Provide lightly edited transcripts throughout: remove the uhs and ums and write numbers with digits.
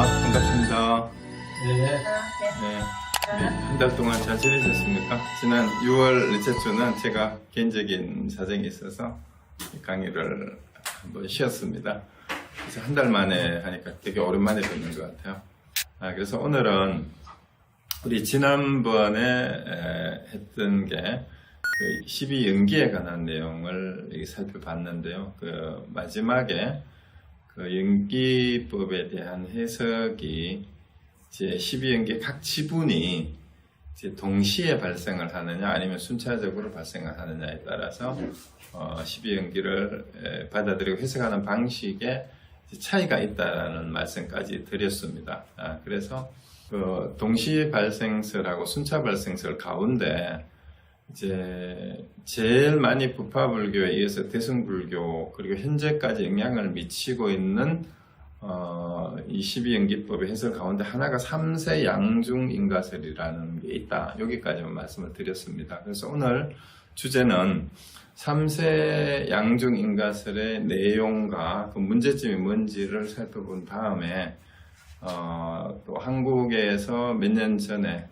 반갑습니다. 네. 한 달 동안 잘 지내셨습니까? 지난 6월 넷째 주는 제가 개인적인 사정이 있어서 강의를 한번 쉬었습니다. 그래서 한 달 만에 하니까 되게 오랜만에 듣는 것 같아요. 그래서 오늘은 우리 지난번에 했던 게 그 12연기에 관한 내용을 살펴봤는데요. 그 마지막에 그 연기법에 대한 해석이 이제 12연기 각 지분이 이제 동시에 발생을 하느냐 아니면 순차적으로 발생을 하느냐에 따라서 12연기를 받아들이고 해석하는 방식에 차이가 있다는 말씀까지 드렸습니다. 그래서 그 동시 발생설하고 순차 발생설 가운데 이제 제일 많이 부파불교에 이어서 대승불교 그리고 현재까지 영향을 미치고 있는 이 12연기법의 해설 가운데 하나가 3세 양중인가설이라는 게 있다. 여기까지만 말씀을 드렸습니다. 그래서 오늘 주제는 3세 양중인가설의 내용과 그 문제점이 뭔지를 살펴본 다음에 또 한국에서 몇 년 전에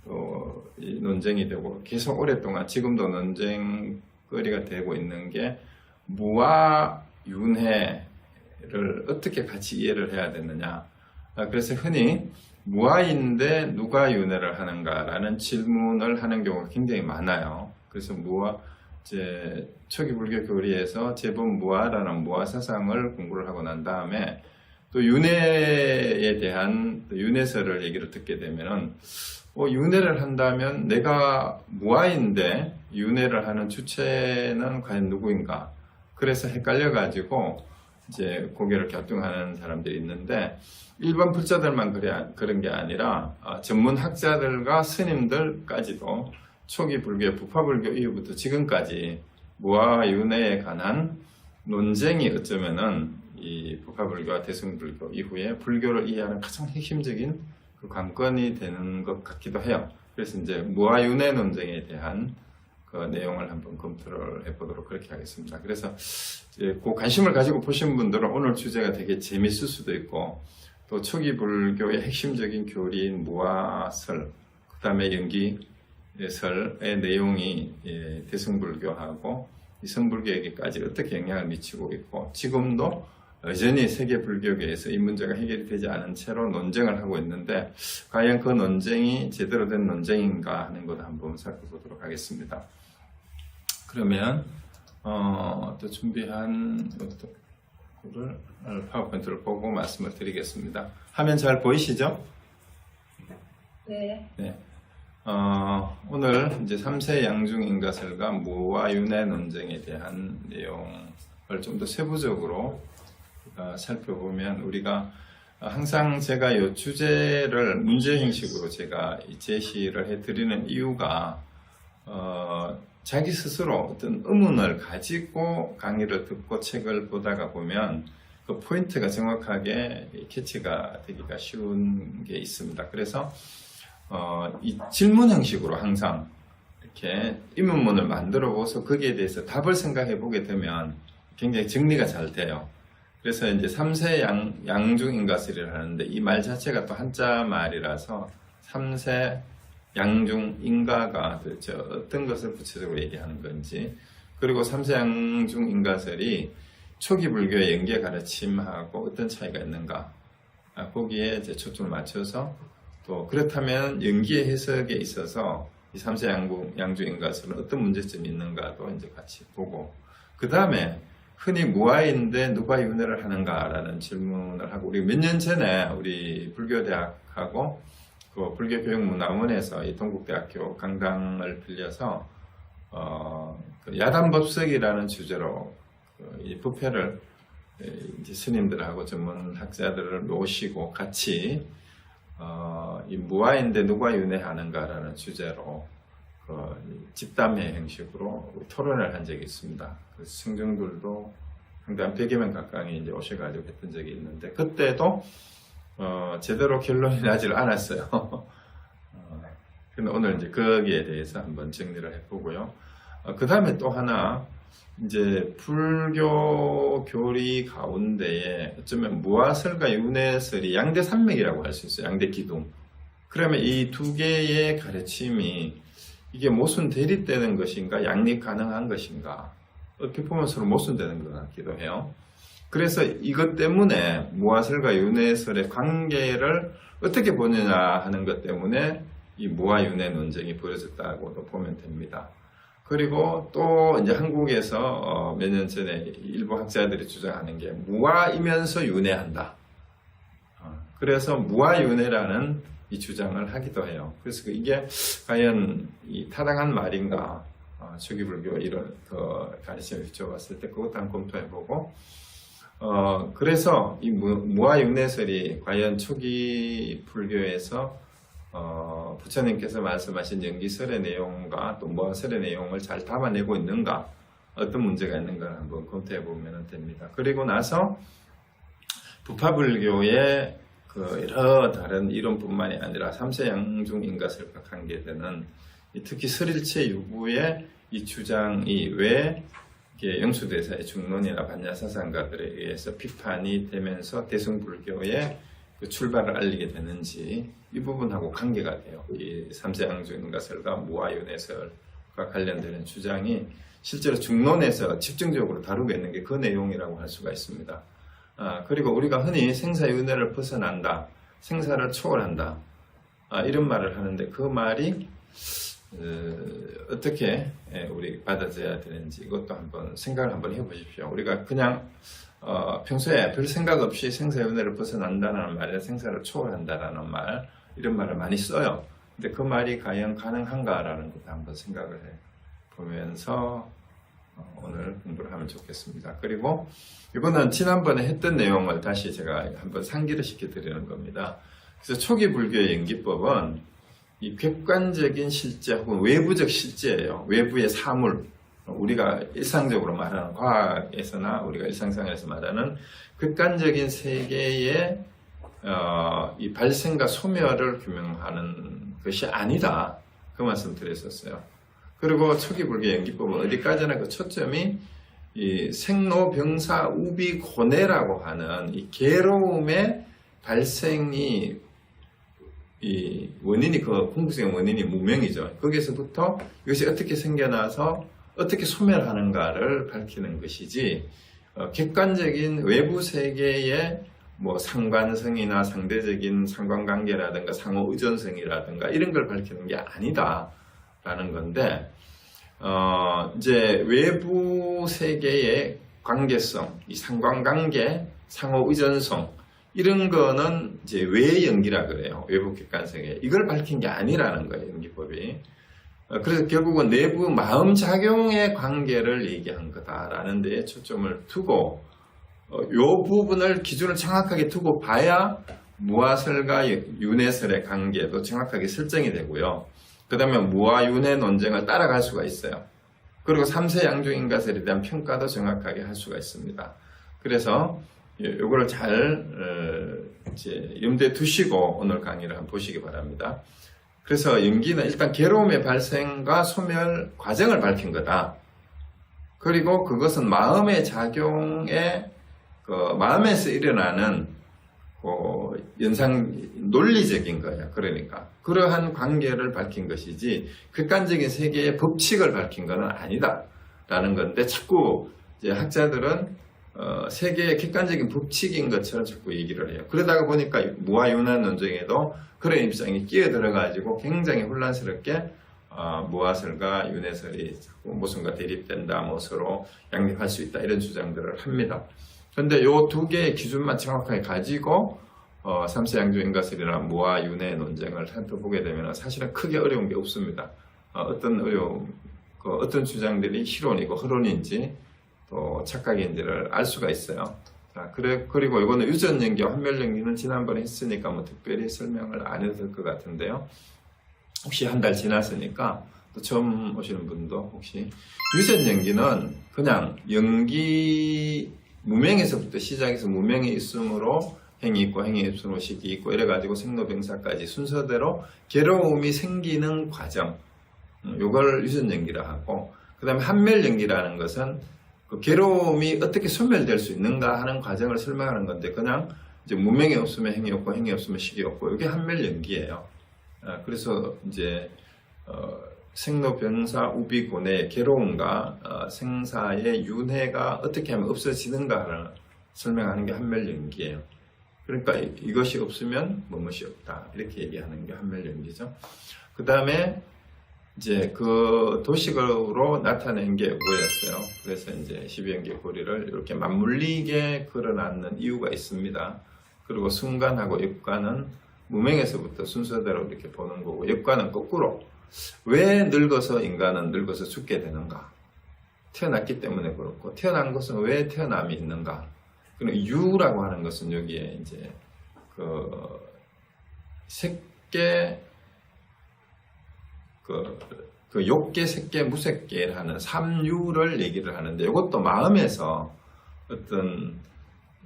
또 논쟁이 되고 계속 오랫동안 지금도 논쟁거리가 되고 있는 게 무와 윤회를 어떻게 같이 이해를 해야 되느냐. 그래서 흔히 무아인데 누가 윤회를 하는가라는 질문을 하는 경우가 굉장히 많아요. 그래서 무아 이제 초기 불교 교리에서 제본 무아라는 무아 사상을 공부를 하고 난 다음에 또 윤회에 대한 윤회설을 얘기를 듣게 되면은 윤회를 한다면 내가 무아인데 윤회를 하는 주체는 과연 누구인가? 그래서 헷갈려가지고 이제 고개를 갸우뚱하는 사람들이 있는데 일반 불자들만 그런 게 아니라 전문 학자들과 스님들까지도 초기 불교, 부파불교 이후부터 지금까지 무아 윤회에 관한 논쟁이 어쩌면은 이 부파불교와 대승불교 이후에 불교를 이해하는 가장 핵심적인 그 관건이 되는 것 같기도 해요. 그래서 이제 무아윤회 논쟁에 대한 그 내용을 한번 검토를 해보도록 그렇게 하겠습니다. 그래서 이제 그 관심을 가지고 보신 분들은 오늘 주제가 되게 재밌을 수도 있고 또 초기 불교의 핵심적인 교리인 무아설, 그 다음에 연기설의 내용이 대승불교하고 이성불교에게까지 어떻게 영향을 미치고 있고 지금도 여전히 세계 불교계에서 이 문제가 해결이 되지 않은 채로 논쟁을 하고 있는데 과연 그 논쟁이 제대로 된 논쟁인가 하는 것을 한번 살펴보도록 하겠습니다. 그러면 또 준비한 것들을 파워포인트를 보고 말씀을 드리겠습니다. 화면 잘 보이시죠? 네. 오늘 이제 3세 양중인가설과 무와 윤회 논쟁에 대한 내용을 좀 더 세부적으로 살펴보면 우리가 항상 제가 이 주제를 문제 형식으로 제가 제시를 해드리는 이유가 자기 스스로 어떤 의문을 가지고 강의를 듣고 책을 보다가 보면 그 포인트가 정확하게 캐치가 되기가 쉬운 게 있습니다. 그래서 이 질문 형식으로 항상 이렇게 의문문을 만들어 보서 거기에 대해서 답을 생각해 보게 되면 굉장히 정리가 잘 돼요. 그래서 이제 3세 양중인가설이를 하는데 이 말 자체가 또 한자 말이라서 3세 양중인가가 도대체 어떤 것을 구체적으로 얘기하는 건지 그리고 3세 양중인가설이 초기 불교의 연계 가르침하고 어떤 차이가 있는가 거기에 이제 초점을 맞춰서 또 그렇다면 연기의 해석에 있어서 이 3세 양중인가설은 어떤 문제점이 있는가도 이제 같이 보고 그 다음에 흔히 무아인데 누가 윤회를 하는가라는 질문을 하고 우리 몇 년 전에 우리 불교대학하고 그 불교교육문화원에서 이 동국대학교 강당을 빌려서 그 야단법석이라는 주제로 이 부패를 이제 스님들하고 전문 학자들을 모시고 같이 이 무아인데 누가 윤회하는가라는 주제로 집담회 형식으로 토론을 한 적이 있습니다. 승중들도 한 100여 명 가까이 이제 오셔가지고 했던 적이 있는데 그때도 제대로 결론이 나질 않았어요. 근데 오늘 이제 거기에 대해서 한번 정리를 해보고요. 그 다음에 또 하나 이제 불교 교리 가운데에 어쩌면 무아설과 윤회설이 양대 산맥이라고 할 수 있어요. 양대 기둥. 그러면 이 두 개의 가르침이 이게 모순 대립되는 것인가, 양립 가능한 것인가, 어떻게 보면 서로 모순되는 것 같기도 해요. 그래서 이것 때문에 무아설과 윤회설의 관계를 어떻게 보느냐 하는 것 때문에 이 무아윤회 논쟁이 벌어졌다고도 보면 됩니다. 그리고 또 이제 한국에서 몇 년 전에 일부 학자들이 주장하는 게 무아이면서 윤회한다. 그래서 무아윤회라는 이 주장을 하기도 해요. 그래서 이게 과연 타당한 말인가? 초기 불교 이런 가르침을 비춰봤을 때 그것도 한번 검토해보고, 그래서 이 무아윤회설이 과연 초기 불교에서 부처님께서 말씀하신 연기설의 내용과 또 무아설의 내용을 잘 담아내고 있는가, 어떤 문제가 있는가 한번 검토해 보면 됩니다. 그리고 나서 부파불교의 여러 다른 이론뿐만이 아니라 삼세양중인가설과 관계되는 특히 설일체 유부의 이 주장이 왜 영수대사의 중론이나 반야사상가들에 의해서 비판이 되면서 대승불교의 출발을 알리게 되는지 이 부분하고 관계가 돼요. 이 삼세양중인가설과 무아윤회설과 관련되는 주장이 실제로 중론에서 집중적으로 다루고 있는 게 그 내용이라고 할 수가 있습니다. 그리고 우리가 흔히 생사윤회를 벗어난다, 생사를 초월한다, 이런 말을 하는데 그 말이 어떻게 우리 받아들여야 되는지 이것도 한번 생각을 한번 해보십시오. 우리가 그냥 평소에 별 생각 없이 생사윤회를 벗어난다는 말에 생사를 초월한다라는 말, 이런 말을 많이 써요. 근데 그 말이 과연 가능한가라는 것도 한번 생각을 해 보면서 오늘 공부를 하면 좋겠습니다. 그리고 이거는 지난번에 했던 내용을 다시 제가 한번 상기를 시켜드리는 겁니다. 그래서 초기 불교의 연기법은 이 객관적인 실제 혹은 외부적 실제예요. 외부의 사물, 우리가 일상적으로 말하는 과학에서나 우리가 일상생활에서 말하는 객관적인 세계의 이 발생과 소멸을 규명하는 것이 아니다. 그 말씀 드렸었어요. 그리고 초기 불교 연기법은 어디까지나 그 초점이 이 생로병사 우비고뇌라고 하는 이 괴로움의 발생이 이 원인이 궁극적인 원인이 무명이죠. 거기서부터 이것이 어떻게 생겨나서 어떻게 소멸하는가를 밝히는 것이지 객관적인 외부 세계의 뭐 상관성이나 상대적인 상관관계라든가 상호 의존성이라든가 이런 걸 밝히는 게 아니다라는 건데, 이제 외부 세계의 관계성, 이 상관관계, 상호 의존성 이런 거는 이제 외 연기라 그래요. 외부 객관성에 이걸 밝힌 게 아니라는 거예요, 연기법이. 그래서 결국은 내부 마음작용의 관계를 얘기한 거다라는 데에 초점을 두고 이 부분을 기준을 정확하게 두고 봐야 무아설과 윤회설의 관계도 정확하게 설정이 되고요. 그 다음에 무아윤회 논쟁을 따라갈 수가 있어요. 그리고 삼세양중인가설에 대한 평가도 정확하게 할 수가 있습니다. 그래서 이거를 잘 이제 염두에 두시고 오늘 강의를 한번 보시기 바랍니다. 그래서 연기는 일단 괴로움의 발생과 소멸 과정을 밝힌 거다. 그리고 그것은 마음의 작용에 마음에서 일어나는 연상 논리적인 거야. 그러니까 그러한 관계를 밝힌 것이지 객관적인 세계의 법칙을 밝힌 것은 아니다라는 건데, 자꾸 이제 학자들은 세계의 객관적인 법칙인 것처럼 자꾸 얘기를 해요. 그러다가 보니까 무아윤회 논쟁에도 그런 입장이 끼어들어가지고 굉장히 혼란스럽게 무아설과 윤회설이 자꾸 무슨가 대립된다, 뭐 서로 양립할 수 있다 이런 주장들을 합니다. 그런데 이 두 개의 기준만 정확하게 가지고 삼세양중인가설이나 무아윤회 논쟁을 살펴보게 되면 사실은 크게 어려운 게 없습니다. 어떤 주장들이 실론이고 허론인지 또 착각인지를 알 수가 있어요. 자, 그리고 이거는 유전연기와 환멸연기는 지난번에 했으니까 뭐 특별히 설명을 안 해도 될 것 같은데요. 혹시 한 달 지났으니까 또 처음 오시는 분도 혹시 유전연기는 그냥 연기 무명에서부터 시작해서 무명이 있으므로 행이 있고 행이 있으므로 식이 있고 이래가지고 생로병사까지 순서대로 괴로움이 생기는 과정, 요걸 유전연기라 하고, 그 다음에 한멸연기라는 것은 그 괴로움이 어떻게 소멸될 수 있는가 하는 과정을 설명하는 건데, 그냥 이제 무명이 없으면 행이 없고 행이 없으면 식이 없고, 이게 한멸연기예요. 그래서 이제 생로병사 우비곤의 괴로움과 생사의 윤회가 어떻게 하면 없어지는가를 설명하는 게 한멸연기예요. 그러니까 이것이 없으면 무엇이 없다, 이렇게 얘기하는 게 한멸연기죠. 그 다음에 이제 그 도식으로 나타낸 게 뭐였어요? 그래서 이제 12연계 고리를 이렇게 맞물리게 걸어놨는 이유가 있습니다. 그리고 순간하고 역관은 무명에서부터 순서대로 이렇게 보는 거고, 역관은 거꾸로 왜 늙어서 인간은 늙어서 죽게 되는가? 태어났기 때문에 그렇고, 태어난 것은 왜 태어남이 있는가? 그리고 유라고 하는 것은 여기에 이제 그 색계, 그 욕계, 색계, 무색계라는 삼유를 얘기를 하는데, 이것도 마음에서 어떤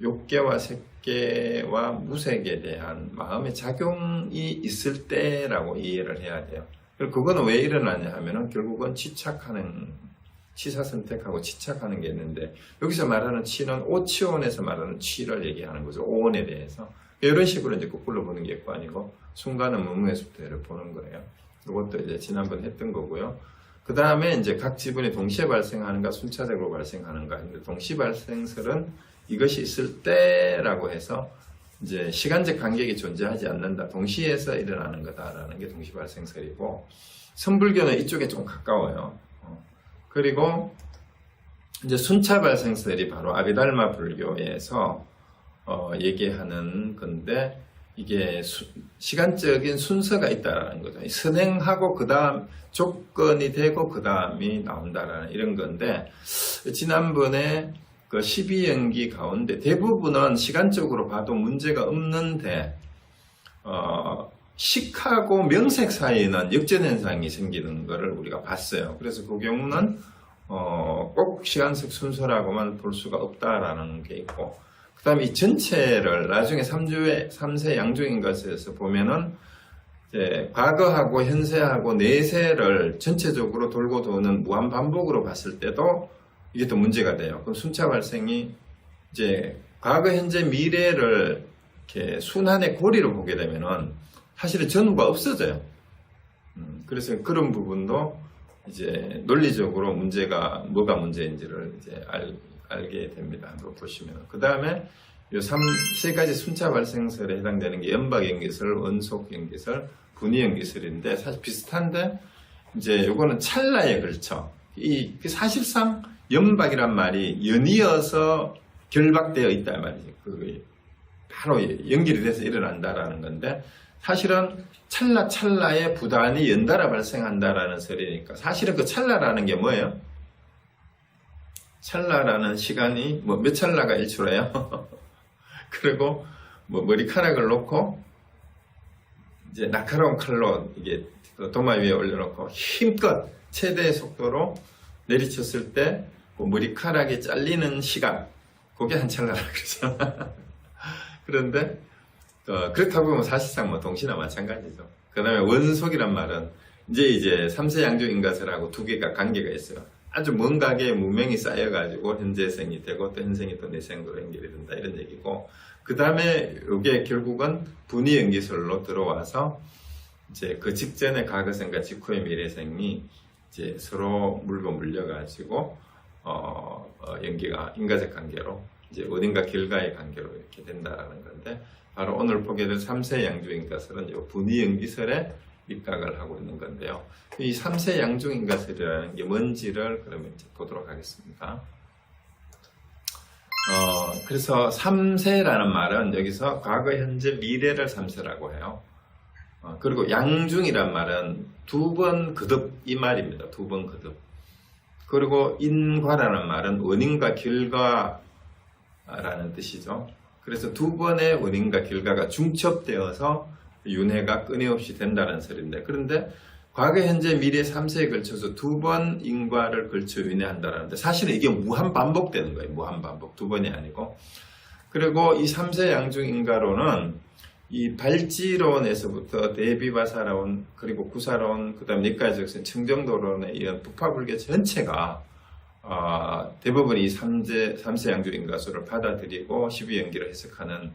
욕계와 색계와 무색에 대한 마음의 작용이 있을 때라고 이해를 해야 돼요. 그리고 그거는 왜 일어나냐 하면은 결국은 치사 선택하고 치착하는 게 있는데, 여기서 말하는 치는 오치온에서 말하는 치를 얘기하는 거죠. 오온에 대해서. 이런 식으로 이제 거꾸로 보는 게 있고, 아니고 순간은 무무에서부터를 보는 거예요. 이것도 이제 지난번 했던 거고요. 그 다음에 이제 각 지분이 동시에 발생하는가 순차적으로 발생하는가 했는데, 동시 발생설은 이것이 있을 때라고 해서 이제 시간적 간격이 존재하지 않는다, 동시에서 일어나는 거다라는 게 동시 발생설이고, 선불교는 이쪽에 좀 가까워요. 그리고 이제 순차 발생설이 바로 아비달마 불교에서 얘기하는 건데, 이게 시간적인 순서가 있다라는 거죠. 선행하고 그 다음 조건이 되고 그 다음이 나온다라는 이런 건데, 지난번에 그 12연기 가운데 대부분은 시간적으로 봐도 문제가 없는데, 식하고 명색 사이에는 역전현상이 생기는 것을 우리가 봤어요. 그래서 그 경우는 꼭 시간적 순서라고만 볼 수가 없다라는 게 있고, 그 다음에 이 전체를 나중에 3세 양중인 것에서 보면은 이제 과거하고 현세하고 내세를 전체적으로 돌고 도는 무한 반복으로 봤을 때도 이게 또 문제가 돼요. 그럼 순차 발생이 이제 과거, 현재, 미래를 이렇게 순환의 고리로 보게 되면은 사실은 전후가 없어져요. 그래서 그런 부분도 이제 논리적으로 문제가 뭐가 문제인지를 이제 알게 됩니다. 한번 보시면. 그 다음에 이 세 가지 순차 발생설에 해당되는 게 연박연기설, 원속연기설, 분위연기설인데, 사실 비슷한데, 이제 요거는 찰나에 걸쳐. 사실상 연박이란 말이 연이어서 결박되어 있단 말이죠. 바로 연결이 돼서 일어난다라는 건데, 사실은 찰나에 부단히 연달아 발생한다라는 설이니까, 사실은 그 찰나라는 게 뭐예요? 찰나라는 시간이 몇 찰나가 1초래요? 그리고 머리카락을 놓고 이제 날카로운 칼로 이게 도마 위에 올려놓고 힘껏 최대의 속도로 내리쳤을 때 그 머리카락이 잘리는 시간, 그게 한 찰나라 그러잖아. 그런데 그렇다고 보면 사실상 동시나 마찬가지죠. 그 다음에 원속이란 말은 이제 3세 양조인가설하고 두 개가 관계가 있어요. 아주 먼 가게에 무명이 쌓여가지고 현재생이 되고 또 현생이 또 내생으로 연결이 된다, 이런 얘기고, 그 다음에 이게 결국은 분위연기설로 들어와서 이제 그 직전의 과거생과 직후의 미래생이 이제 서로 물려가지고 연기가 인과적 관계로 이제 어딘가 결과의 관계로 이렇게 된다라는 건데, 바로 오늘 보게 될 3세 양조인가설은 이 분위연기설에 입각을 하고 있는 건데요. 이 3세 양중인가설이라는 게 뭔지를 그러면 이제 보도록 하겠습니다. 그래서 3세라는 말은 여기서 과거, 현재, 미래를 3세라고 해요. 그리고 양중이란 말은 두 번 거듭, 이 말입니다. 두 번 거듭. 그리고 인과라는 말은 원인과 결과라는 뜻이죠. 그래서 두 번의 원인과 결과가 중첩되어서 윤회가 끊임없이 된다는 설인데, 그런데 과거, 현재, 미래 3세에 걸쳐서 두 번 인과를 걸쳐 윤회한다는데, 사실은 이게 무한 반복되는 거예요. 무한 반복. 두 번이 아니고. 그리고 이 3세 양중 인과로는 이 발지론에서부터 대비바사론, 그리고 구사론, 그 다음 니까적선, 청정도론에 이은 부파불교 전체가 대부분 이 3세 양주인가수를 받아들이고 12연기를 해석하는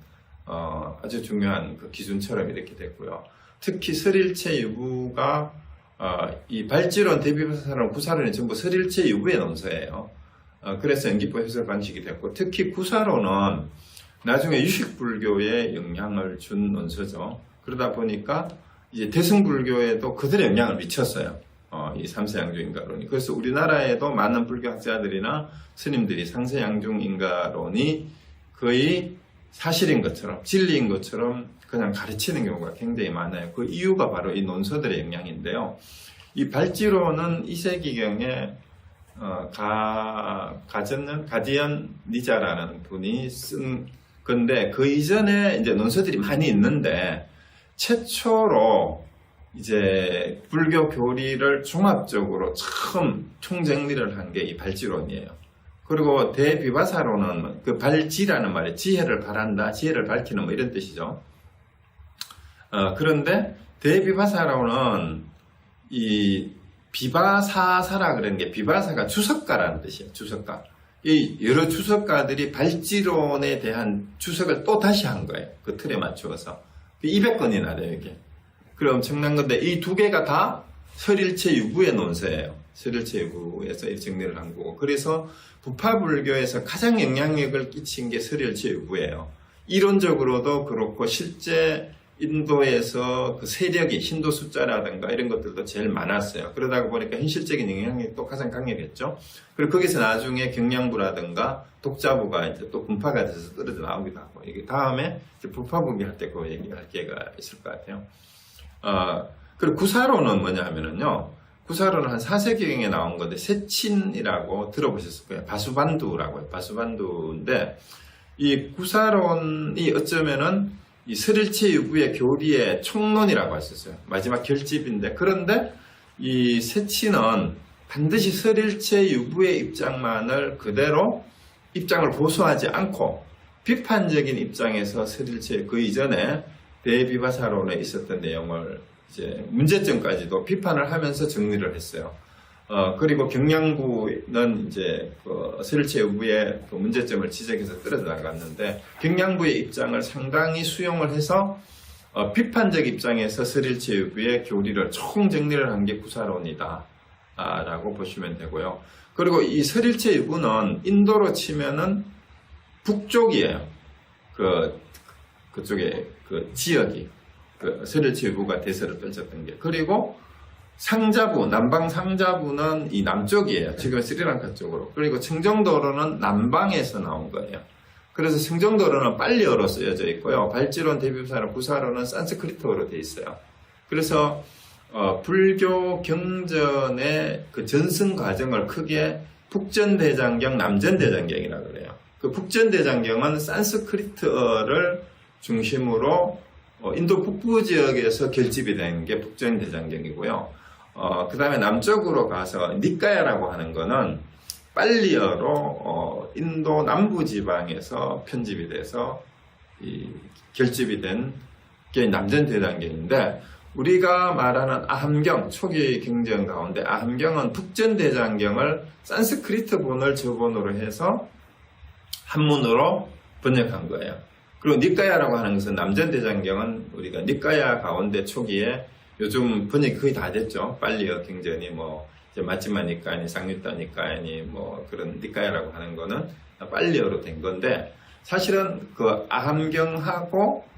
아주 중요한 그 기준처럼 이렇게 됐고요. 특히 설일체 유부가 이 발지론, 대비바사론, 구사론이 전부 설일체 유부의 논서예요. 그래서 연기법 해석 방식이 됐고, 특히 구사론은 나중에 유식불교에 영향을 준 논서죠. 그러다 보니까 이제 대승불교에도 그들의 영향을 미쳤어요. 이 삼세양중인가론이. 그래서 우리나라에도 많은 불교학자들이나 스님들이 상세양중인가론이 거의 사실인 것처럼, 진리인 것처럼 그냥 가르치는 경우가 굉장히 많아요. 그 이유가 바로 이 논서들의 영향인데요. 이 발지론은 2세기경에 가디언 니자라는 분이 쓴 건데, 그 이전에 이제 논서들이 많이 있는데, 최초로 이제 불교 교리를 종합적으로 처음 총정리를 한 게 이 발지론이에요. 그리고 대비바사론은 그 발지라는 말이 지혜를 바란다, 지혜를 밝히는 뭐 이런 뜻이죠. 그런데 대비바사론은 이 비바사사라 그런 게, 비바사가 주석가라는 뜻이에요. 주석가. 이 여러 주석가들이 발지론에 대한 주석을 또 다시 한 거예요. 그 틀에 맞추어서. 200건이나 돼요, 이게. 그럼 엄청난 건데, 이 두 개가 다 설일체 유구의 논서예요. 설일체 유구에서 정리를 한 거고. 그래서 부파불교에서 가장 영향력을 끼친 게 설일체 유구예요. 이론적으로도 그렇고, 실제 인도에서 그 세력이, 힌두 숫자라든가 이런 것들도 제일 많았어요. 그러다 보니까 현실적인 영향력도 가장 강력했죠. 그리고 거기서 나중에 경량부라든가 독자부가 이제 또 분파가 돼서 떨어져 나오기도 하고, 이게 다음에 이제 부파부기 할 때 그 얘기할 기회가 있을 것 같아요. 그리고 구사론은 뭐냐 하면은요, 구사론은 한 4세기경에 나온 건데, 세친이라고 들어보셨을 거예요. 바수반두라고 해요. 바수반두인데, 이 구사론이 어쩌면은 이 설일체 유부의 교리의 총론이라고 할 수 있어요. 마지막 결집인데, 그런데 이 세친은 반드시 설일체 유부의 입장만을 그대로 입장을 고수하지 않고 비판적인 입장에서 설일체, 그 이전에 대비바사론에 있었던 내용을 이제 문제점까지도 비판을 하면서 정리를 했어요. 그리고 경량부는 이제 그 설일체 유부의 그 문제점을 지적해서 떨어져 나갔는데, 경량부의 입장을 상당히 수용을 해서 비판적 입장에서 설일체 유부의 교리를 총정리를 한 게 구사론이다 라고 보시면 되고요. 그리고 이 설일체 유부는 인도로 치면은 북쪽이에요. 그쪽에 그 지역이, 그 설일체 유부가 대세를 펼쳤던 게. 그리고 상자부, 남방 상자부는 이 남쪽이에요. 지금 스리랑카 쪽으로. 그리고 청정도로는 남방에서 나온 거예요. 그래서 청정도로는 빨리어로 쓰여져 있고요. 발지론, 대비바사론, 구사론은 산스크리트어로 되어 있어요. 그래서 불교 경전의 그 전승 과정을 크게 북전대장경, 남전대장경이라고 그래요. 그 북전대장경은 산스크리트어를 중심으로 인도 북부 지역에서 결집이 된 게 북전대장경이고요. 그 다음에 남쪽으로 가서 니까야라고 하는 거는 빨리어로 인도 남부 지방에서 편집이 돼서 결집이 된 게 남전대장경인데, 우리가 말하는 아함경, 초기 경전 가운데 아함경은 북전대장경을 산스크리트본을 저본으로 해서 한문으로 번역한 거예요. 그리고 니까야라고 하는 것은 남전대장경은 우리가 니까야 가운데 초기에, 요즘 번역이 거의 다 됐죠. 빨리어 경전이 뭐 이제 마지막 니까야니, 쌍유타 니까야니 뭐 그런 니까야라고 하는 거는 빨리어로 된 건데, 사실은 그 아함경하고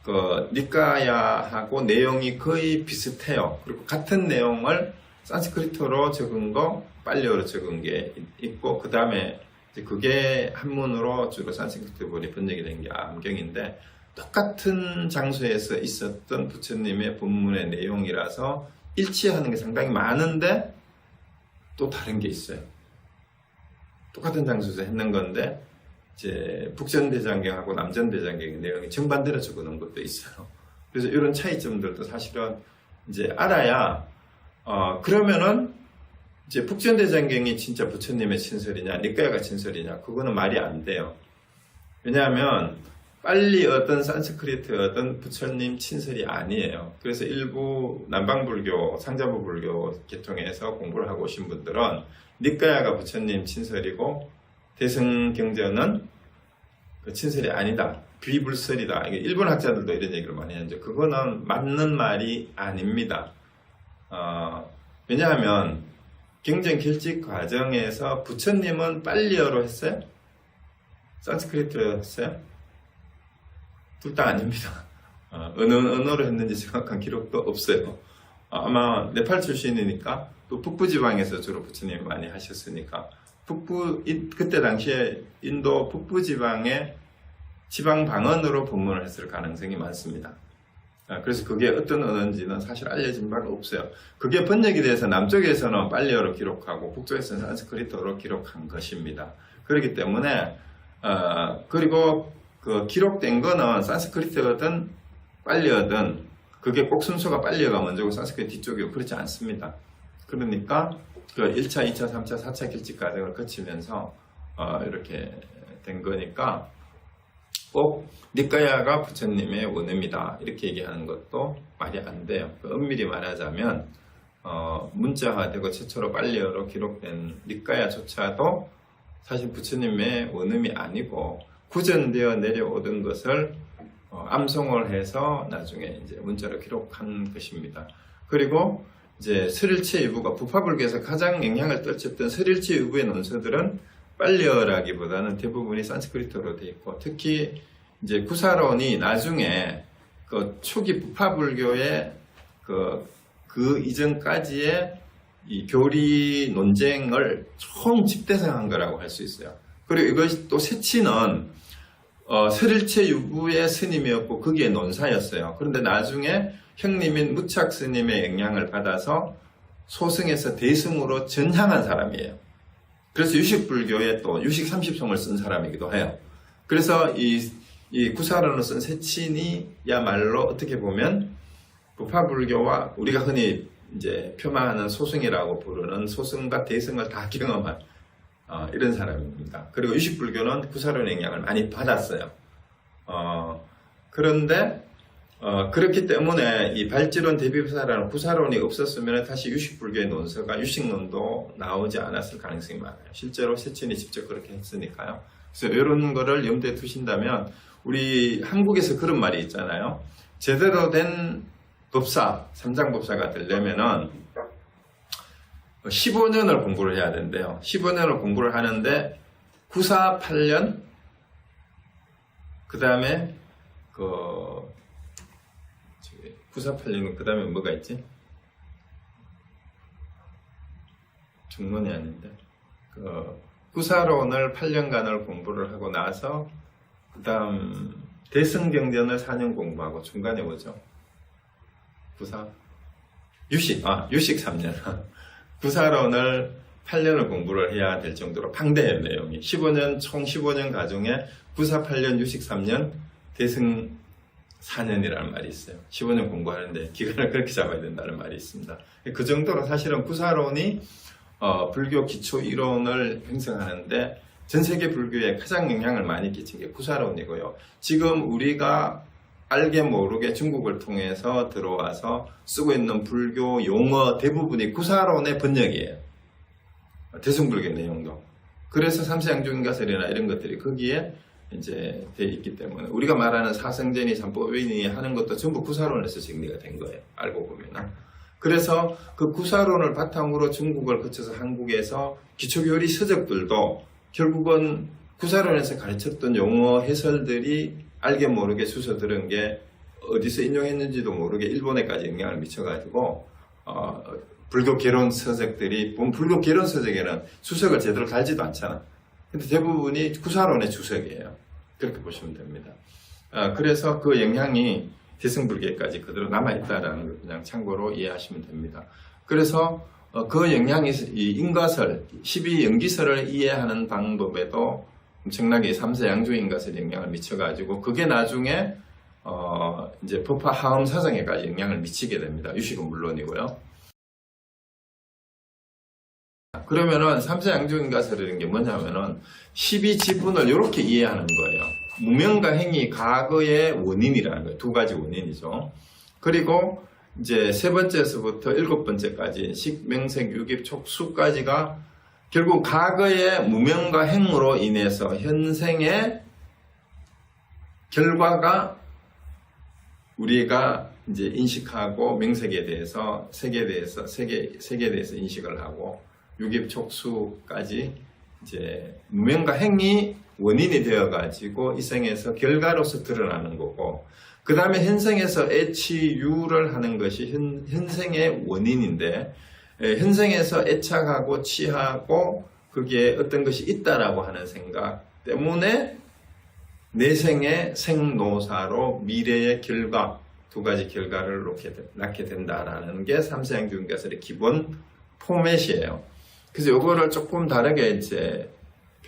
그 니까야하고 내용이 거의 비슷해요. 그리고 같은 내용을 산스크리트로 적은 거, 빨리어로 적은 게 있고, 그 다음에 그게 한문으로 주로 산스크리트본이 번역이 된 게 아함경인데, 똑같은 장소에서 있었던 부처님의 본문의 내용이라서 일치하는 게 상당히 많은데 또 다른 게 있어요. 똑같은 장소에서 했는 건데 이제 북전대장경하고 남전대장경의 내용이 정반대로 적어놓은 것도 있어요. 그래서 이런 차이점들도 사실은 이제 알아야 그러면은 이제 북전대장경이 진짜 부처님의 친설이냐, 니까야가 친설이냐, 그거는 말이 안 돼요. 왜냐하면 빨리 얻은 산스크리트 얻은 부처님 친설이 아니에요. 그래서 일부 남방불교, 상자부 불교 계통에서 공부를 하고 오신 분들은 니까야가 부처님 친설이고 대승경전은 그 친설이 아니다. 비불설이다. 이게 일본 학자들도 이런 얘기를 많이 하는데 그거는 맞는 말이 아닙니다. 왜냐하면 경전 결집 과정에서 부처님은 빨리어로 했어요? 산스크리트로 했어요? 둘 다 아닙니다. 어느 언어로 했는지 정확한 기록도 없어요. 아마 네팔 출신이니까 또 북부지방에서 주로 부처님이 많이 하셨으니까 그때 당시에 인도 북부지방의 지방 방언으로 법문을 했을 가능성이 많습니다. 그래서 그게 어떤 언어인지는 사실 알려진 바가 없어요. 그게 번역이 돼서 남쪽에서는 빨리어로 기록하고 북쪽에서는 산스크리트어로 기록한 것입니다. 그렇기 때문에 그리고 그 기록된 거는 산스크리트어든 빨리어든 그게 꼭 순서가 빨리어가 먼저고 산스크리트 뒤쪽이고 그렇지 않습니다. 그러니까 그 1차, 2차, 3차, 4차 결집 과정을 거치면서 이렇게 된 거니까 꼭 니까야가 부처님의 원음이다 이렇게 얘기하는 것도 말이 안 돼요. 엄밀히 말하자면 문자화되고 최초로 빨리어로 기록된 니까야조차도 사실 부처님의 원음이 아니고 구전되어 내려오던 것을 암송을 해서 나중에 이제 문자로 기록한 것입니다. 그리고 이제 설일체 유부가 부파불교에서 가장 영향을 떨쳤던 설일체 유부의 논서들은 빨리어라기보다는 대부분이 산스크리트어로 되어 있고 특히 이제 구사론이 나중에 그 초기 부파불교의 그 이전까지의 이 교리 논쟁을 총 집대성한 거라고 할 수 있어요. 그리고 이것이 또 세치는 설일체 유부의 스님이었고 거기에 논사였어요. 그런데 나중에 형님인 무착 스님의 영향을 받아서 소승에서 대승으로 전향한 사람이에요. 그래서 유식불교에 또 유식 30송을 쓴 사람이기도 해요. 그래서 이 구사론을 쓴 세친이야말로 어떻게 보면 부파불교와 우리가 흔히 이제 표방하는 소승이라고 부르는 소승과 대승을 다 경험한 이런 사람입니다. 그리고 유식불교는 구사론의 영향을 많이 받았어요. 그런데 그렇기 때문에 이 발지론 대비부사라는 구사론이 없었으면 다시 유식불교의 논서가 유식론도 나오지 않았을 가능성이 많아요. 실제로 세친이 직접 그렇게 했으니까요. 그래서 이런 거를 염두에 두신다면 우리 한국에서 그런 말이 있잖아요. 제대로 된 법사, 삼장법사가 되려면은 15년을 공부를 해야 된대요. 15년을 공부를 하는데 9사 8년 그 다음에 9사 8년 그 다음에 뭐가 있지? 중문이 아닌데 구사론을 8년간을 공부를 하고 나서 그 다음 대승경전을 4년 공부하고 중간에 뭐죠? 유식 3년 구사론을 8년을 공부를 해야 될 정도로 방대해요. 내용이 총 15년 가중에 구사 8년 유식 3년 대승 4년이라는 말이 있어요. 15년 공부하는데 기간을 그렇게 잡아야 된다는 말이 있습니다. 그 정도로 사실은 구사론이 불교 기초 이론을 형성하는데 전 세계 불교에 가장 영향을 많이 끼친 게 구사론이고요. 지금 우리가 알게 모르게 중국을 통해서 들어와서 쓰고 있는 불교 용어 대부분이 구사론의 번역이에요. 대승불교 내용도. 그래서 삼세양중인가설이나 이런 것들이 거기에 이제 돼 있기 때문에 우리가 말하는 사성제니 삼법인이 하는 것도 전부 구사론에서 정리가 된 거예요. 알고 보면은. 그래서 그 구사론을 바탕으로 중국을 거쳐서 한국에서 기초교리 서적들도 결국은 구사론에서 가르쳤던 용어 해설들이 알게 모르게 주워 들은 게 어디서 인용했는지도 모르게 일본에까지 영향을 미쳐가지고 불교 개론 서적들이 불교 개론 서적에는 주석을 제대로 달지도 않잖아. 근데 대부분이 구사론의 주석이에요. 그렇게 보시면 됩니다. 그래서 그 영향이 대승불교까지 그대로 남아있다라는 걸 그냥 참고로 이해하시면 됩니다. 그래서 그 영향이 이 인가설, 12연기설을 이해하는 방법에도 엄청나게 3세 양주인가설이 영향을 미쳐가지고 그게 나중에 이제 법화 하음 사상에까지 영향을 미치게 됩니다. 유식은 물론이고요. 그러면은 3세 양주인가설이라는 게 뭐냐면은 12지분을 이렇게 이해하는 거예요. 무명과 행이 과거의 원인이라는 거예요. 두 가지 원인이죠. 그리고 이제 세 번째에서부터 일곱 번째까지 식, 명색, 유깁, 촉수까지가 결국 과거의 무명과 행으로 인해서 현생의 결과가 우리가 이제 인식하고 명색에 대해서 색에 대해서 인식을 하고 유깁, 촉수까지 이제 무명과 행이 원인이 되어 가지고 이 생에서 결과로서 드러나는 거고, 그 다음에 현생에서 애취유를 하는 것이 현생의 원인인데, 현생에서 애착하고 취하고 거기에 어떤 것이 있다라고 하는 생각 때문에 내생의 생노사로 미래의 결과, 두 가지 결과를 낳게 된다라는 게 삼세행주인가설의 기본 포맷이에요. 그래서 이거를 조금 다르게 이제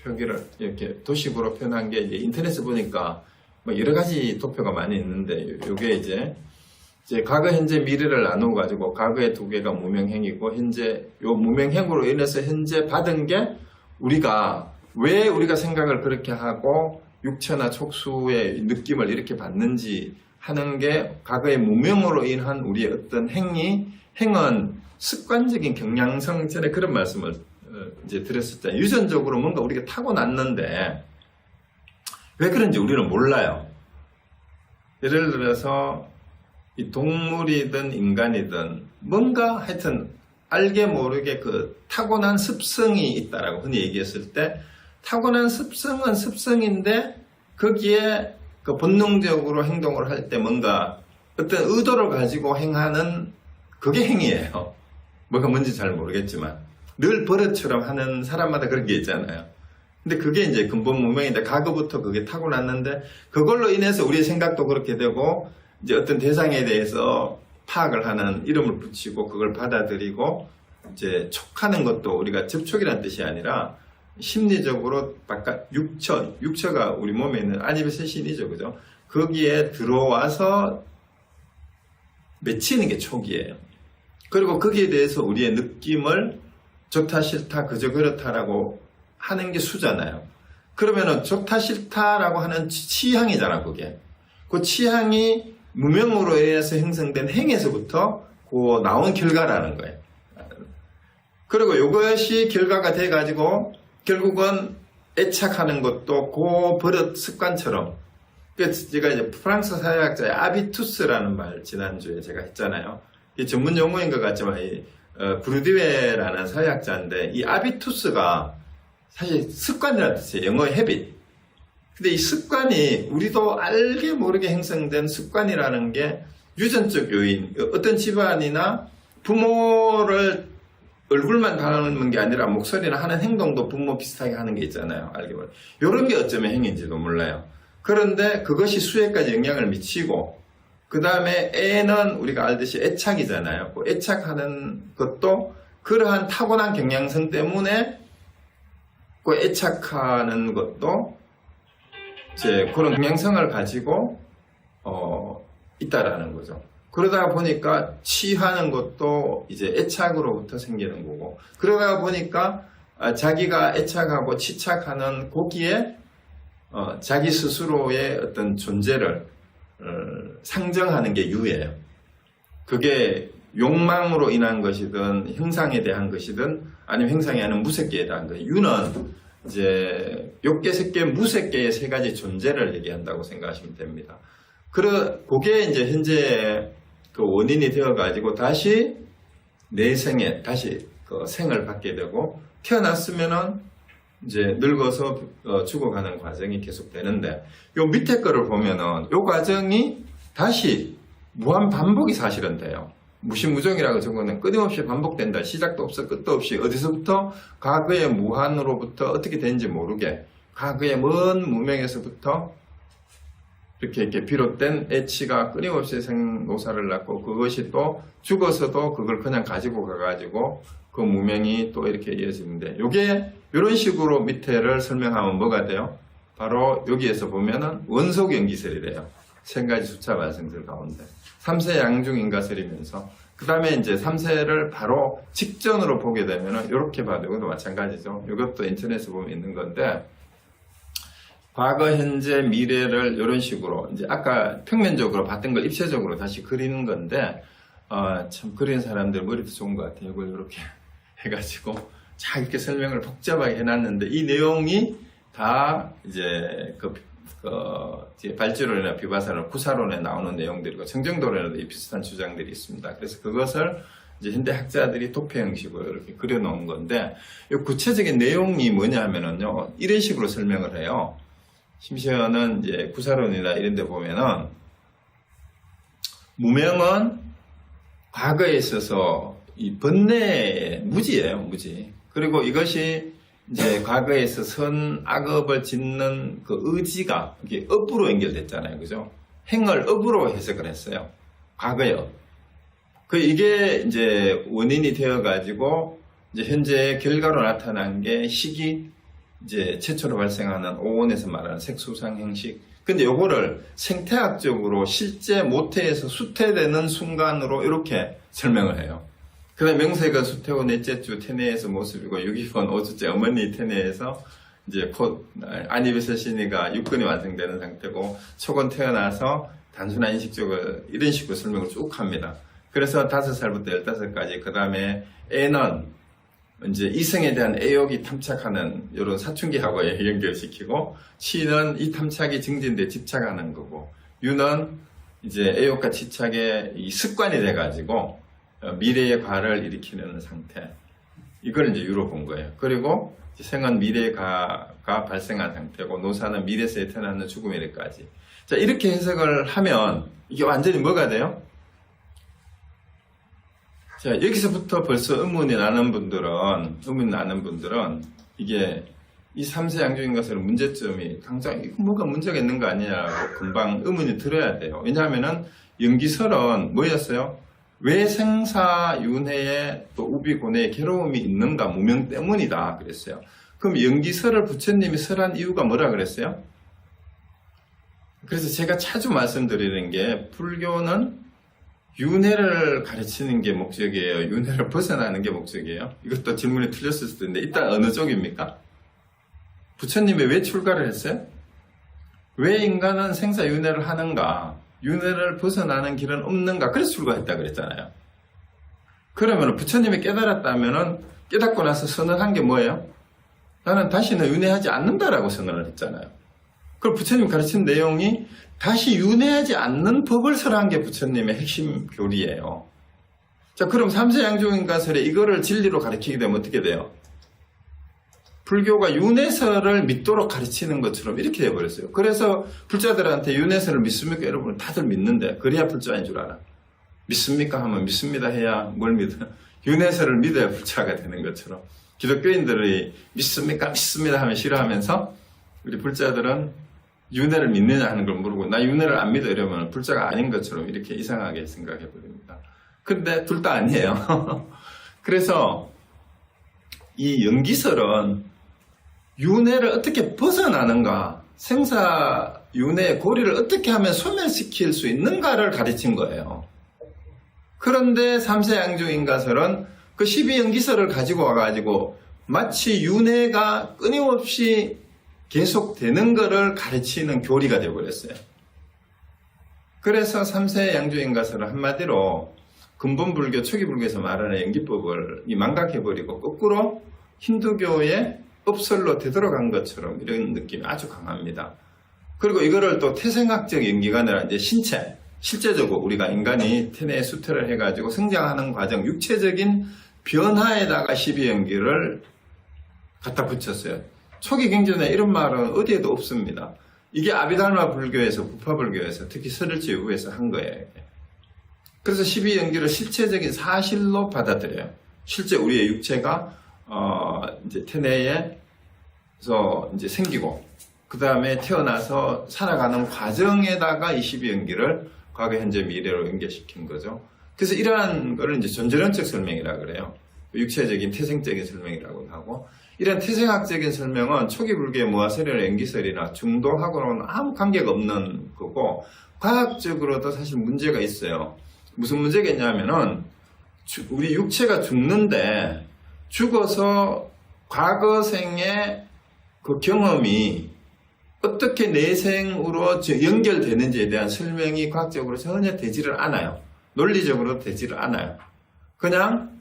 표기를 이렇게 도식으로 표현한 게 이제 인터넷에 보니까 뭐 여러 가지 도표가 많이 있는데, 이게 이제 과거, 현재, 미래를 나누어 가지고 과거의 두 개가 무명행이고, 현재 요 무명행으로 인해서 현재 받은 게 왜 우리가 생각을 그렇게 하고 육체나 촉수의 느낌을 이렇게 받는지 하는 게 과거의 무명으로 인한 우리의 어떤 행은 습관적인 경향성, 전에 그런 말씀을 이제 드렸었잖아요. 유전적으로 뭔가 우리가 타고났는데 왜 그런지 우리는 몰라요. 예를 들어서 이 동물이든 인간이든 뭔가 하여튼 알게 모르게 그 타고난 습성이 있다라고 흔히 얘기했을 때, 타고난 습성은 습성인데 거기에 그 본능적으로 행동을 할 때 뭔가 어떤 의도를 가지고 행하는 그게 행위예요. 뭐가 뭔지 잘 모르겠지만 늘 버릇처럼 하는 사람마다 그런 게 있잖아요. 근데 그게 이제 근본 무명인데 과거부터 그게 타고났는데 그걸로 인해서 우리의 생각도 그렇게 되고, 이제 어떤 대상에 대해서 파악을 하는, 이름을 붙이고 그걸 받아들이고 이제 촉하는 것도 우리가 접촉이라는 뜻이 아니라 심리적으로 바깥 육처가 우리 몸에 있는 아니베스의 신이죠, 그죠? 거기에 들어와서 맺히는 게 촉이에요. 그리고 거기에 대해서 우리의 느낌을 좋다 싫다 그저 그렇다라고 하는 게 수잖아요. 그러면은 좋다 싫다라고 하는 취향이잖아, 그게. 그 취향이 무명으로 인해서 형성된 행에서부터 그 나온 결과라는 거예요. 그리고 이것이 결과가 돼가지고 결국은 애착하는 것도 그 버릇 습관처럼. 그래서 제가 이제 프랑스 사회학자의 아비투스라는 말 지난주에 제가 했잖아요. 이 전문 용어인 것 같지만 브루디웨라는 사회학자인데, 이 아비투스가 사실 습관이라는 뜻이에요. 영어의 헤빗. 근데 이 습관이 우리도 알게 모르게 형성된 습관이라는 게 유전적 요인, 어떤 집안이나 부모를 얼굴만 닮은 게 아니라 목소리나 하는 행동도 부모 비슷하게 하는 게 있잖아요. 알게 모르게. 이런 게 어쩌면 행인지도 몰라요. 그런데 그것이 수혜까지 영향을 미치고, 그 다음에 애는 우리가 알듯이 애착이잖아요. 그 애착하는 것도 그러한 타고난 경향성 때문에 그 애착하는 것도 이제 그런 경향성을 가지고 있다라는 거죠. 그러다 보니까 취하는 것도 이제 애착으로부터 생기는 거고, 그러다 보니까 자기가 애착하고 치착하는 거기에 자기 스스로의 어떤 존재를 상정하는 게 유예요. 그게 욕망으로 인한 것이든 형상에 대한 것이든 아니면 형상이 아닌 무색계에 대한 것. 유는 이제 욕계, 색계, 무색계의 세 가지 존재를 얘기한다고 생각하시면 됩니다. 그게 이제 현재 그 원인이 되어가지고 다시 내 생에 다시 그 생을 받게 되고, 태어났으면은 이제 늙어서 죽어가는 과정이 계속되는데, 요 밑에 거를 보면은 요 과정이 다시 무한 반복이 사실은 돼요. 무시무정이라고 적어는 끊임없이 반복된다. 시작도 없어 끝도 없이 어디서부터 과거의 무한으로부터 어떻게 된지 모르게 과거의 먼 무명에서부터 이렇게 비롯된 애치가 끊임없이 생노사를 낳고, 그것이 또 죽어서도 그걸 그냥 가지고 가가지고 그 무명이 또 이렇게 이어지는데, 요게 이런 식으로 밑에를 설명하면 뭐가 돼요? 바로 여기에서 보면은 원소경기설이래요. 세 가지 수차 발생들 가운데 3세 양중인가설이면서, 그 다음에 이제 3세를 바로 직전으로 보게 되면은 이렇게 봐도 이것도 마찬가지죠. 이것도 인터넷에 보면 있는 건데, 과거, 현재, 미래를 이런 식으로 이제 아까 평면적으로 봤던 걸 입체적으로 다시 그리는 건데 참 그리는 사람들 머리도 좋은 것 같아요. 이걸 이렇게 해가지고 자 이렇게 설명을 복잡하게 해놨는데 이 내용이 다 이제 이제 발주론이나 비바사론, 구사론에 나오는 내용들이고 정정도론에도 이 비슷한 주장들이 있습니다. 그래서 그것을 이제 현대 학자들이 도표 형식으로 이렇게 그려놓은 건데 이 구체적인 내용이 뭐냐 하면은요 이런 식으로 설명을 해요. 심지어는 이제 구사론이나 이런 데 보면은 무명은 과거에 있어서 이 번뇌의 무지예요, 무지. 그리고 이것이 이제 과거에서 악업을 짓는 그 의지가 이게 업으로 연결됐잖아요. 그죠? 행을 업으로 해석을 했어요. 과거요. 이게 이제 원인이 되어가지고 이제 현재 결과로 나타난 게 시기, 이제 최초로 발생하는 오온에서 말하는 색수상 형식. 근데 요거를 생태학적으로 실제 모태에서 수태되는 순간으로 이렇게 설명을 해요. 그 다음 명세가 수태후 넷째 주 태내에서 모습이고 6위번 5주째 어머니 태내에서 이제 곧 안입에서 신이가 육근이 완성되는 상태고 초건 태어나서 단순한 인식적으로 이런 식으로 설명을 쭉 합니다. 그래서 5살부터 15까지 그 다음에 애는 이제 이성에 대한 애욕이 탐착하는 이런 사춘기하고 연결시키고 시는 이 탐착이 증진돼 집착하는 거고 유는 이제 애욕과 집착의 이 습관이 돼가지고 미래의 과를 일으키는 상태. 이걸 이제 유로 본 거예요. 그리고 생은 미래의 과가 발생한 상태고 노사는 미래에서 태어나는 죽음의 일까지. 자, 이렇게 해석을 하면 이게 완전히 뭐가 돼요? 자, 여기서부터 벌써 의문이 나는 분들은 이게 이 3세 양주인 것은 문제점이 당장 뭐가 문제가 있는 거 아니냐고 금방 의문이 들어야 돼요. 왜냐하면은 연기설은 뭐였어요? 왜 생사윤회에 또 우비고뇌에 괴로움이 있는가? 무명 때문이다 그랬어요. 그럼 연기설을 부처님이 설한 이유가 뭐라 그랬어요? 그래서 제가 자주 말씀드리는 게 불교는 윤회를 가르치는 게 목적이에요. 윤회를 벗어나는 게 목적이에요. 이것도 질문이 틀렸을 수도 있는데 일단 어느 쪽입니까? 부처님이 왜 출가를 했어요? 왜 인간은 생사윤회를 하는가? 윤회를 벗어나는 길은 없는가? 그래서 출가했다 그랬잖아요. 그러면 부처님이 깨달았다면 깨닫고 나서 선언한 게 뭐예요? 나는 다시는 윤회하지 않는다라고 선언을 했잖아요. 그럼 부처님 가르친 내용이 다시 윤회하지 않는 법을 설한 게 부처님의 핵심 교리예요. 자, 그럼 삼세양조인가설에 이거를 진리로 가르치게 되면 어떻게 돼요? 불교가 윤회설을 믿도록 가르치는 것처럼 이렇게 돼버렸어요. 그래서 불자들한테 윤회설을 믿습니까? 여러분 다들 믿는데 그래야 불자인 줄 알아. 믿습니까? 하면 믿습니다 해야 뭘 믿어? 윤회설을 믿어야 불자가 되는 것처럼 기독교인들이 믿습니까? 믿습니다 하면 싫어하면서 우리 불자들은 윤회를 믿느냐 하는 걸 모르고 나 윤회를 안 믿어 이러면 불자가 아닌 것처럼 이렇게 이상하게 생각해 버립니다. 근데 둘 다 아니에요. 그래서 이 연기설은 윤회를 어떻게 벗어나는가, 생사 윤회의 고리를 어떻게 하면 소멸시킬 수 있는가를 가르친 거예요. 그런데 삼세양조인가설은 그 12연기설을 가지고 와가지고 마치 윤회가 끊임없이 계속되는 것을 가르치는 교리가 되어버렸어요. 그래서 삼세양조인가설은 한마디로 근본불교, 초기불교에서 말하는 연기법을 망각해버리고 거꾸로 힌두교의 업설로 되돌아간 것처럼 이런 느낌이 아주 강합니다. 그리고 이거를 또 태생학적 연기가 아니라 이제 신체, 실제적으로 우리가 인간이 태내에 수태를 해가지고 성장하는 과정, 육체적인 변화에다가 12연기를 갖다 붙였어요. 초기 경전에 이런 말은 어디에도 없습니다. 이게 아비달마 불교에서, 부파불교에서, 특히 설일지 외부에서 한 거예요. 그래서 12연기를 실체적인 사실로 받아들여요. 실제 우리의 육체가 이제 태내에서 이제 생기고 그 다음에 태어나서 살아가는 과정에다가 이 12연기를 과거, 현재, 미래로 연결시킨 거죠. 그래서 이러한 거를 이제 전전원적 설명이라고 그래요. 육체적인 태생적인 설명이라고 하고 이런 태생학적인 설명은 초기 불교의 무아설이나 연기설이나 중도하고는 아무 관계가 없는 거고 과학적으로도 사실 문제가 있어요. 무슨 문제가 있냐면은 우리 육체가 죽는데 죽어서 과거 생의 그 경험이 어떻게 내생으로 연결되는지에 대한 설명이 과학적으로 전혀 되지를 않아요. 논리적으로 되지를 않아요. 그냥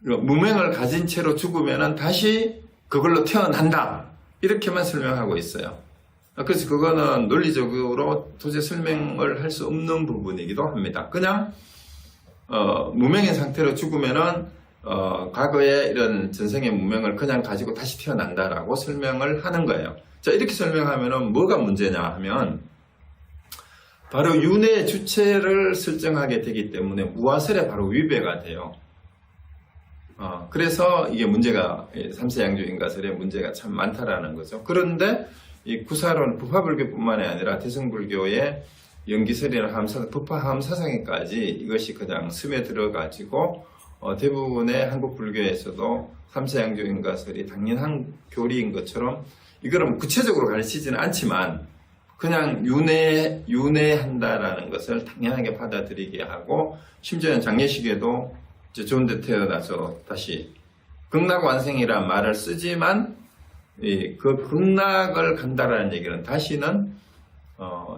무명을 가진 채로 죽으면 다시 그걸로 태어난다. 이렇게만 설명하고 있어요. 그래서 그거는 논리적으로 도저히 설명을 할 수 없는 부분이기도 합니다. 그냥 무명의 상태로 죽으면은 과거에 이런 전생의 무명을 그냥 가지고 다시 태어난다라고 설명을 하는 거예요. 자, 이렇게 설명하면은 뭐가 문제냐 하면 바로 윤회의 주체를 설정하게 되기 때문에 무아설에 바로 위배가 돼요. 그래서 이게 문제가, 삼세양주인가설의 문제가 참 많다라는 거죠. 그런데 이 구사론, 부파불교뿐만이 아니라 대승불교의 연기설이나 부파함사상에까지 이것이 그냥 스며들어가지고 대부분의 한국 불교에서도 삼세양주인가설이 당연한 교리인 것처럼 이거는 구체적으로 가르치지는 않지만 그냥 윤회한다라는 것을 당연하게 받아들이게 하고 심지어는 장례식에도 이제 좋은 데 태어나서 다시 극락완생이라는 말을 쓰지만 그 극락을 간다라는 얘기는 다시는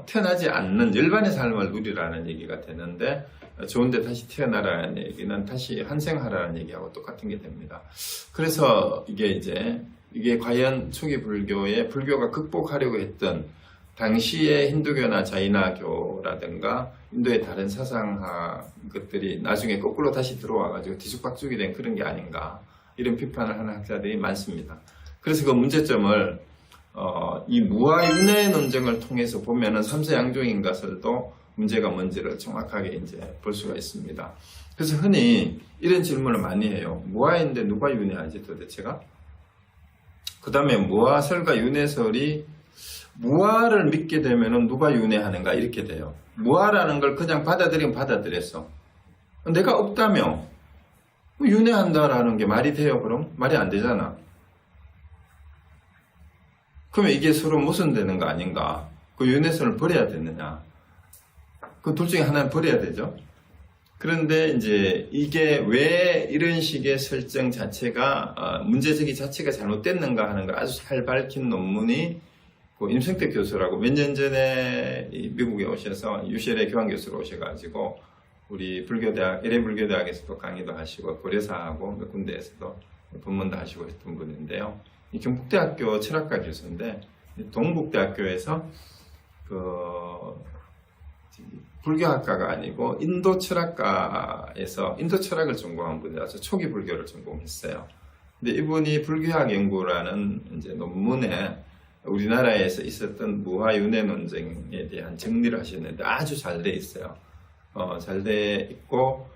태어나지 않는 열반의 삶을 누리라는 얘기가 되는데 좋은 데 다시 태어나라는 얘기는 다시 환생하라는 얘기하고 똑같은 게 됩니다. 그래서 이게 과연 초기 불교가 극복하려고 했던 당시의 힌두교나 자이나교라든가 인도의 다른 사상화 것들이 나중에 거꾸로 다시 들어와가지고 뒤죽박죽이 된 그런 게 아닌가 이런 비판을 하는 학자들이 많습니다. 그래서 그 문제점을 이 무아윤회 논쟁을 통해서 보면은 삼세양조인가설도 문제가 뭔지를 정확하게 이제 볼 수가 있습니다. 그래서 흔히 이런 질문을 많이 해요. 무아인데 누가 윤회하지 도대체가? 그 다음에 무아설과 윤회설이 무아를 믿게 되면은 누가 윤회하는가 이렇게 돼요. 무아라는 걸 그냥 받아들이면 받아들였어. 내가 없다며 윤회한다라는 게 말이 돼요? 그럼? 말이 안 되잖아. 그러면 이게 서로 모순되는 거 아닌가? 그 윤회설을 버려야 되느냐? 그 둘 중에 하나는 버려야 되죠. 그런데 이제 이게 왜 이런 식의 설정 자체가 문제제기 자체가 잘못됐는가 하는 걸 아주 잘 밝힌 논문이 그 임성택 교수라고 몇 년 전에 미국에 오셔서 UCLA 교환교수로 오셔가지고 우리 불교대학, LA 불교대학에서도 강의도 하시고 고려사하고 몇 군데에서도 본문도 하시고 했던 분인데요. 이 경북대학교 철학과 교수인데 동북대학교에서 불교학과가 아니고 인도 철학과에서 인도 철학을 전공한 분이라서 초기 불교를 전공했어요. 근데 이분이 불교학 연구라는 이제 논문에 우리나라에서 있었던 무아윤회 논쟁에 대한 정리를 하셨는데 아주 잘 돼 있어요. 잘 돼 있고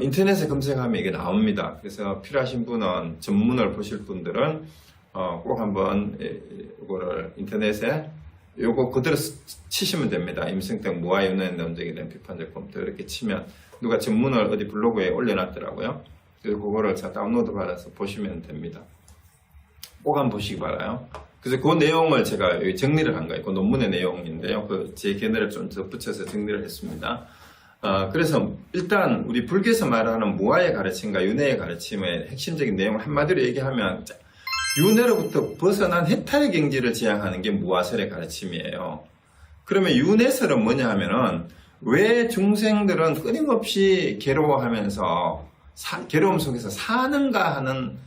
인터넷에 검색하면 이게 나옵니다. 그래서 필요하신 분은 전문을 보실 분들은 꼭 한번 이거를 인터넷에 요거 그대로 치시면 됩니다. 임성택 무아윤회 논쟁에 대한 비판적 검토 이렇게 치면 누가 전문을 어디 블로그에 올려놨더라고요. 그래서 그거를 다운로드 받아서 보시면 됩니다. 꼭 한번 보시기 바라요. 그래서 그 내용을 제가 여기 정리를 한 거예요. 그 논문의 내용인데요. 제 견해를 좀 덧붙여서 정리를 했습니다. 그래서 일단 우리 불교에서 말하는 무아의 가르침과 윤회의 가르침의 핵심적인 내용을 한마디로 얘기하면 윤회로부터 벗어난 해탈의 경지를 지향하는 게 무아설의 가르침이에요. 그러면 윤회설은 뭐냐 하면은 왜 중생들은 끊임없이 괴로워하면서 괴로움 속에서 사는가 하는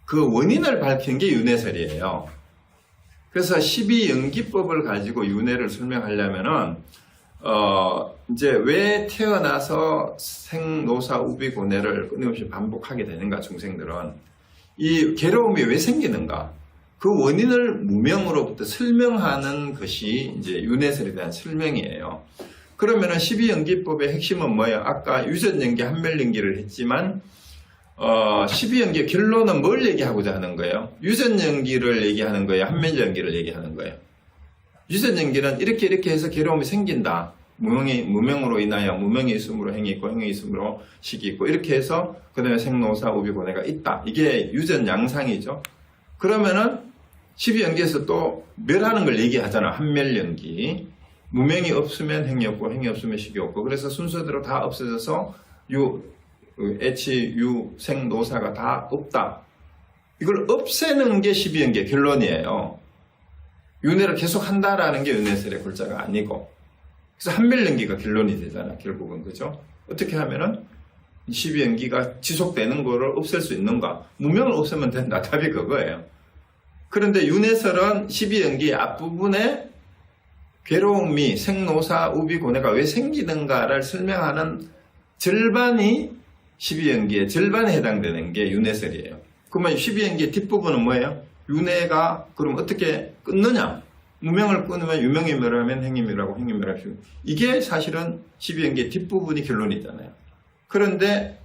그 원인을 밝힌 게 윤회설이에요. 그래서 12연기법을 가지고 윤회를 설명하려면은 이제 왜 태어나서 생노사 우비고뇌를 끊임없이 반복하게 되는가 중생들은 이 괴로움이 왜 생기는가 그 원인을 무명으로부터 설명하는 것이 이제 윤회설에 대한 설명이에요. 그러면은 12연기법의 핵심은 뭐예요? 아까 유전연기, 한멸연기를 했지만 12연기의 결론은 뭘 얘기하고자 하는 거예요? 유전연기를 얘기하는 거예요? 한멸연기를 얘기하는 거예요? 유전연기는 이렇게 해서 괴로움이 생긴다. 무명으로 인하여 무명이 있음으로 행이 있고 행이 있음으로 식이 있고 이렇게 해서 그 다음에 생노사 우비고뇌가 있다. 이게 유전양상이죠. 그러면은 12연기에서 또 멸하는 걸 얘기하잖아. 한멸연기. 무명이 없으면 행이 없고 행이 없으면 식이 없고 그래서 순서대로 다 없어져서 애치, 유, 생, 노사가 다 없다. 이걸 없애는 게 12연기의 결론이에요. 윤회를 계속 한다라는 게 윤회설의 골자가 아니고, 그래서 한멸연기가 결론이 되잖아, 결국은. 그죠? 어떻게 하면은 12연기가 지속되는 거를 없앨 수 있는가? 무명을 없애면 된다. 답이 그거예요. 그런데 윤회설은 12연기의 앞부분에 괴로움이 생로사 우비고뇌가 왜 생기는가를 설명하는 절반이 12연기의 절반에 해당되는 게 윤회설이에요. 그러면 12연기의 뒷부분은 뭐예요? 윤회가 그럼 어떻게 끊느냐? 무명을 끊으면 유명이 멸하면 행이 멸하고 행이 멸할 수. 이게 사실은 12연기의 뒷부분이 결론이잖아요. 그런데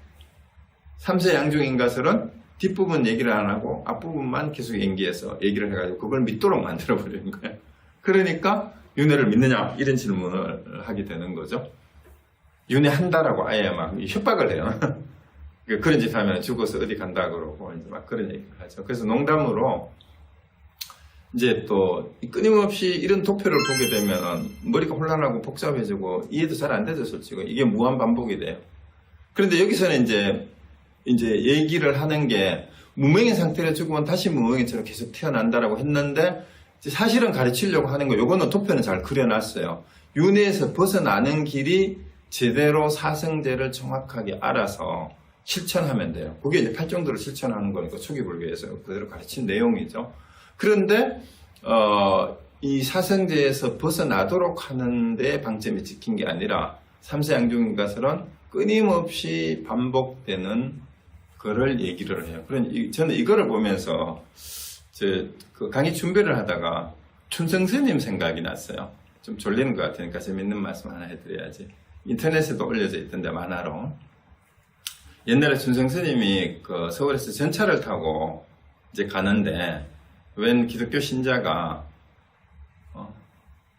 3세 양중인가설은 뒷부분 얘기를 안 하고 앞부분만 계속 연기해서 얘기를 해가지고 그걸 믿도록 만들어버리는 거예요. 그러니까 윤회를 믿느냐? 이런 질문을 하게 되는 거죠. 윤회한다라고 아예 막 협박을 해요. 그런 짓 하면 죽어서 어디 간다 그러고 이제 막 그런 얘기를 하죠. 그래서 농담으로 이제 또 끊임없이 이런 도표를 보게 되면 머리가 혼란하고 복잡해지고 이해도 잘 안 되죠, 솔직히. 이게 무한 반복이 돼요. 그런데 여기서는 이제 얘기를 하는 게 무명인 상태로 죽으면 다시 무명인처럼 계속 태어난다라고 했는데 사실은 가르치려고 하는 거, 요거는 도표는 잘 그려놨어요. 윤회에서 벗어나는 길이 제대로 사성제를 정확하게 알아서 실천하면 돼요. 그게 이제 팔정도를 실천하는 거니까 초기불교에서 그대로 가르친 내용이죠. 그런데 이 사성제에서 벗어나도록 하는 데 방점이 찍힌 게 아니라 3세 양중인가설은 끊임없이 반복되는 거를 얘기를 해요. 저는 이거를 보면서 그 강의 준비를 하다가 춘성스님 생각이 났어요. 좀 졸리는 것 같으니까 재밌는 말씀 하나 해드려야지. 인터넷에도 올려져 있던데 만화로. 옛날에 춘성스님이 그 서울에서 전차를 타고 이제 가는데 웬 기독교 신자가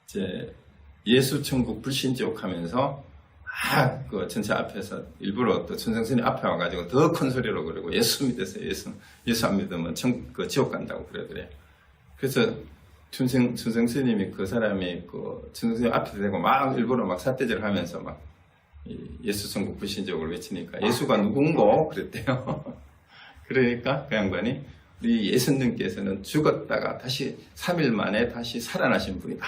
이제 예수천국 불신지옥하면서 막 그 전차 앞에서 일부러 또 춘성스님 앞에 와가지고 더 큰 소리로 그러고 예수 믿으세요. 예수 안 믿으면 지옥 간다고 그러더래요. 그래서 춘성스님이 그 사람이 그 춘성스님 앞에 대고 막 일부러 막 삿대질 하면서 막 예수 천국 불신지옥을 외치니까 예수가 누군고 그랬대요. 그러니까 그 양반이 우리 예수님께서는 죽었다가 다시 3일 만에 다시 살아나신 분이다.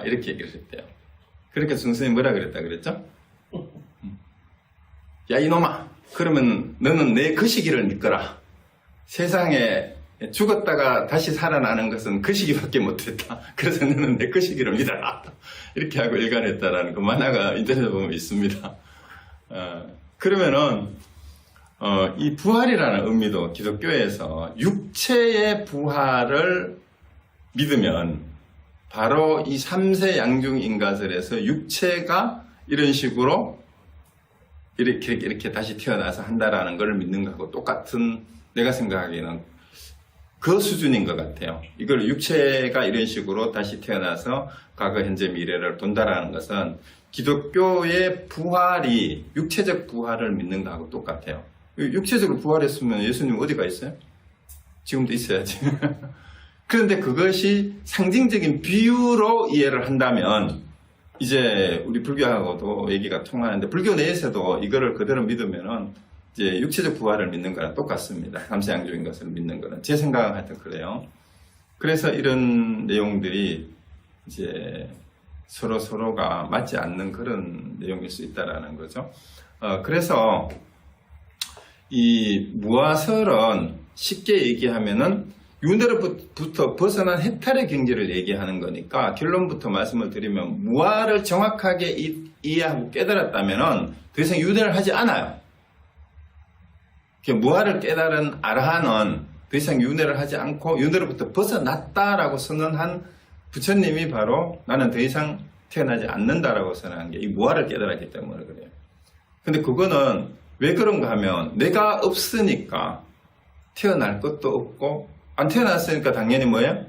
이렇게 얘기를 했대요. 그러니까 춘성스님이 뭐라 그랬다 그랬죠? 야 이놈아, 그러면 너는 내 거시기를 믿거라. 세상에 죽었다가 다시 살아나는 것은 거시기밖에 못했다. 그래서 너는 내 거시기를 믿어라. 이렇게 하고 일관했다라는 그 만화가 인터넷에 보면 있습니다. 그러면은 이 부활이라는 의미도 기독교에서 육체의 부활을 믿으면 바로 이 3세 양중인가설에서 육체가 이런 식으로 이렇게 다시 태어나서 한다라는 걸 믿는 것하고 똑같은, 내가 생각하기에는 그 수준인 것 같아요. 이걸 육체가 이런 식으로 다시 태어나서 과거, 현재, 미래를 돈다라는 것은 기독교의 부활이 육체적 부활을 믿는 것하고 똑같아요. 육체적으로 부활했으면 예수님 어디가 있어요? 지금도 있어야지. 그런데 그것이 상징적인 비유로 이해를 한다면 이제 우리 불교하고도 얘기가 통하는데, 불교 내에서도 이거를 그대로 믿으면은 이제 육체적 부활을 믿는 거랑 똑같습니다. 3세 양중인 것을 믿는 거는. 제 생각은 하여튼 그래요. 그래서 이런 내용들이 이제 서로가 맞지 않는 그런 내용일 수 있다라는 거죠. 그래서 이 무아설은 쉽게 얘기하면은 윤회로부터 벗어난 해탈의 경지를 얘기하는 거니까, 결론부터 말씀을 드리면 무아를 정확하게 이해하고 깨달았다면은 더 이상 윤회를 하지 않아요. 무아를 깨달은 아라한은 더 이상 윤회를 하지 않고 윤회로부터 벗어났다라고 선언한 부처님이 바로 나는 더 이상 태어나지 않는다라고 선언한 게 이 무아를 깨달았기 때문에 그래요. 근데 그거는 왜 그런가 하면 내가 없으니까 태어날 것도 없고, 안 태어났으니까 당연히 뭐예요?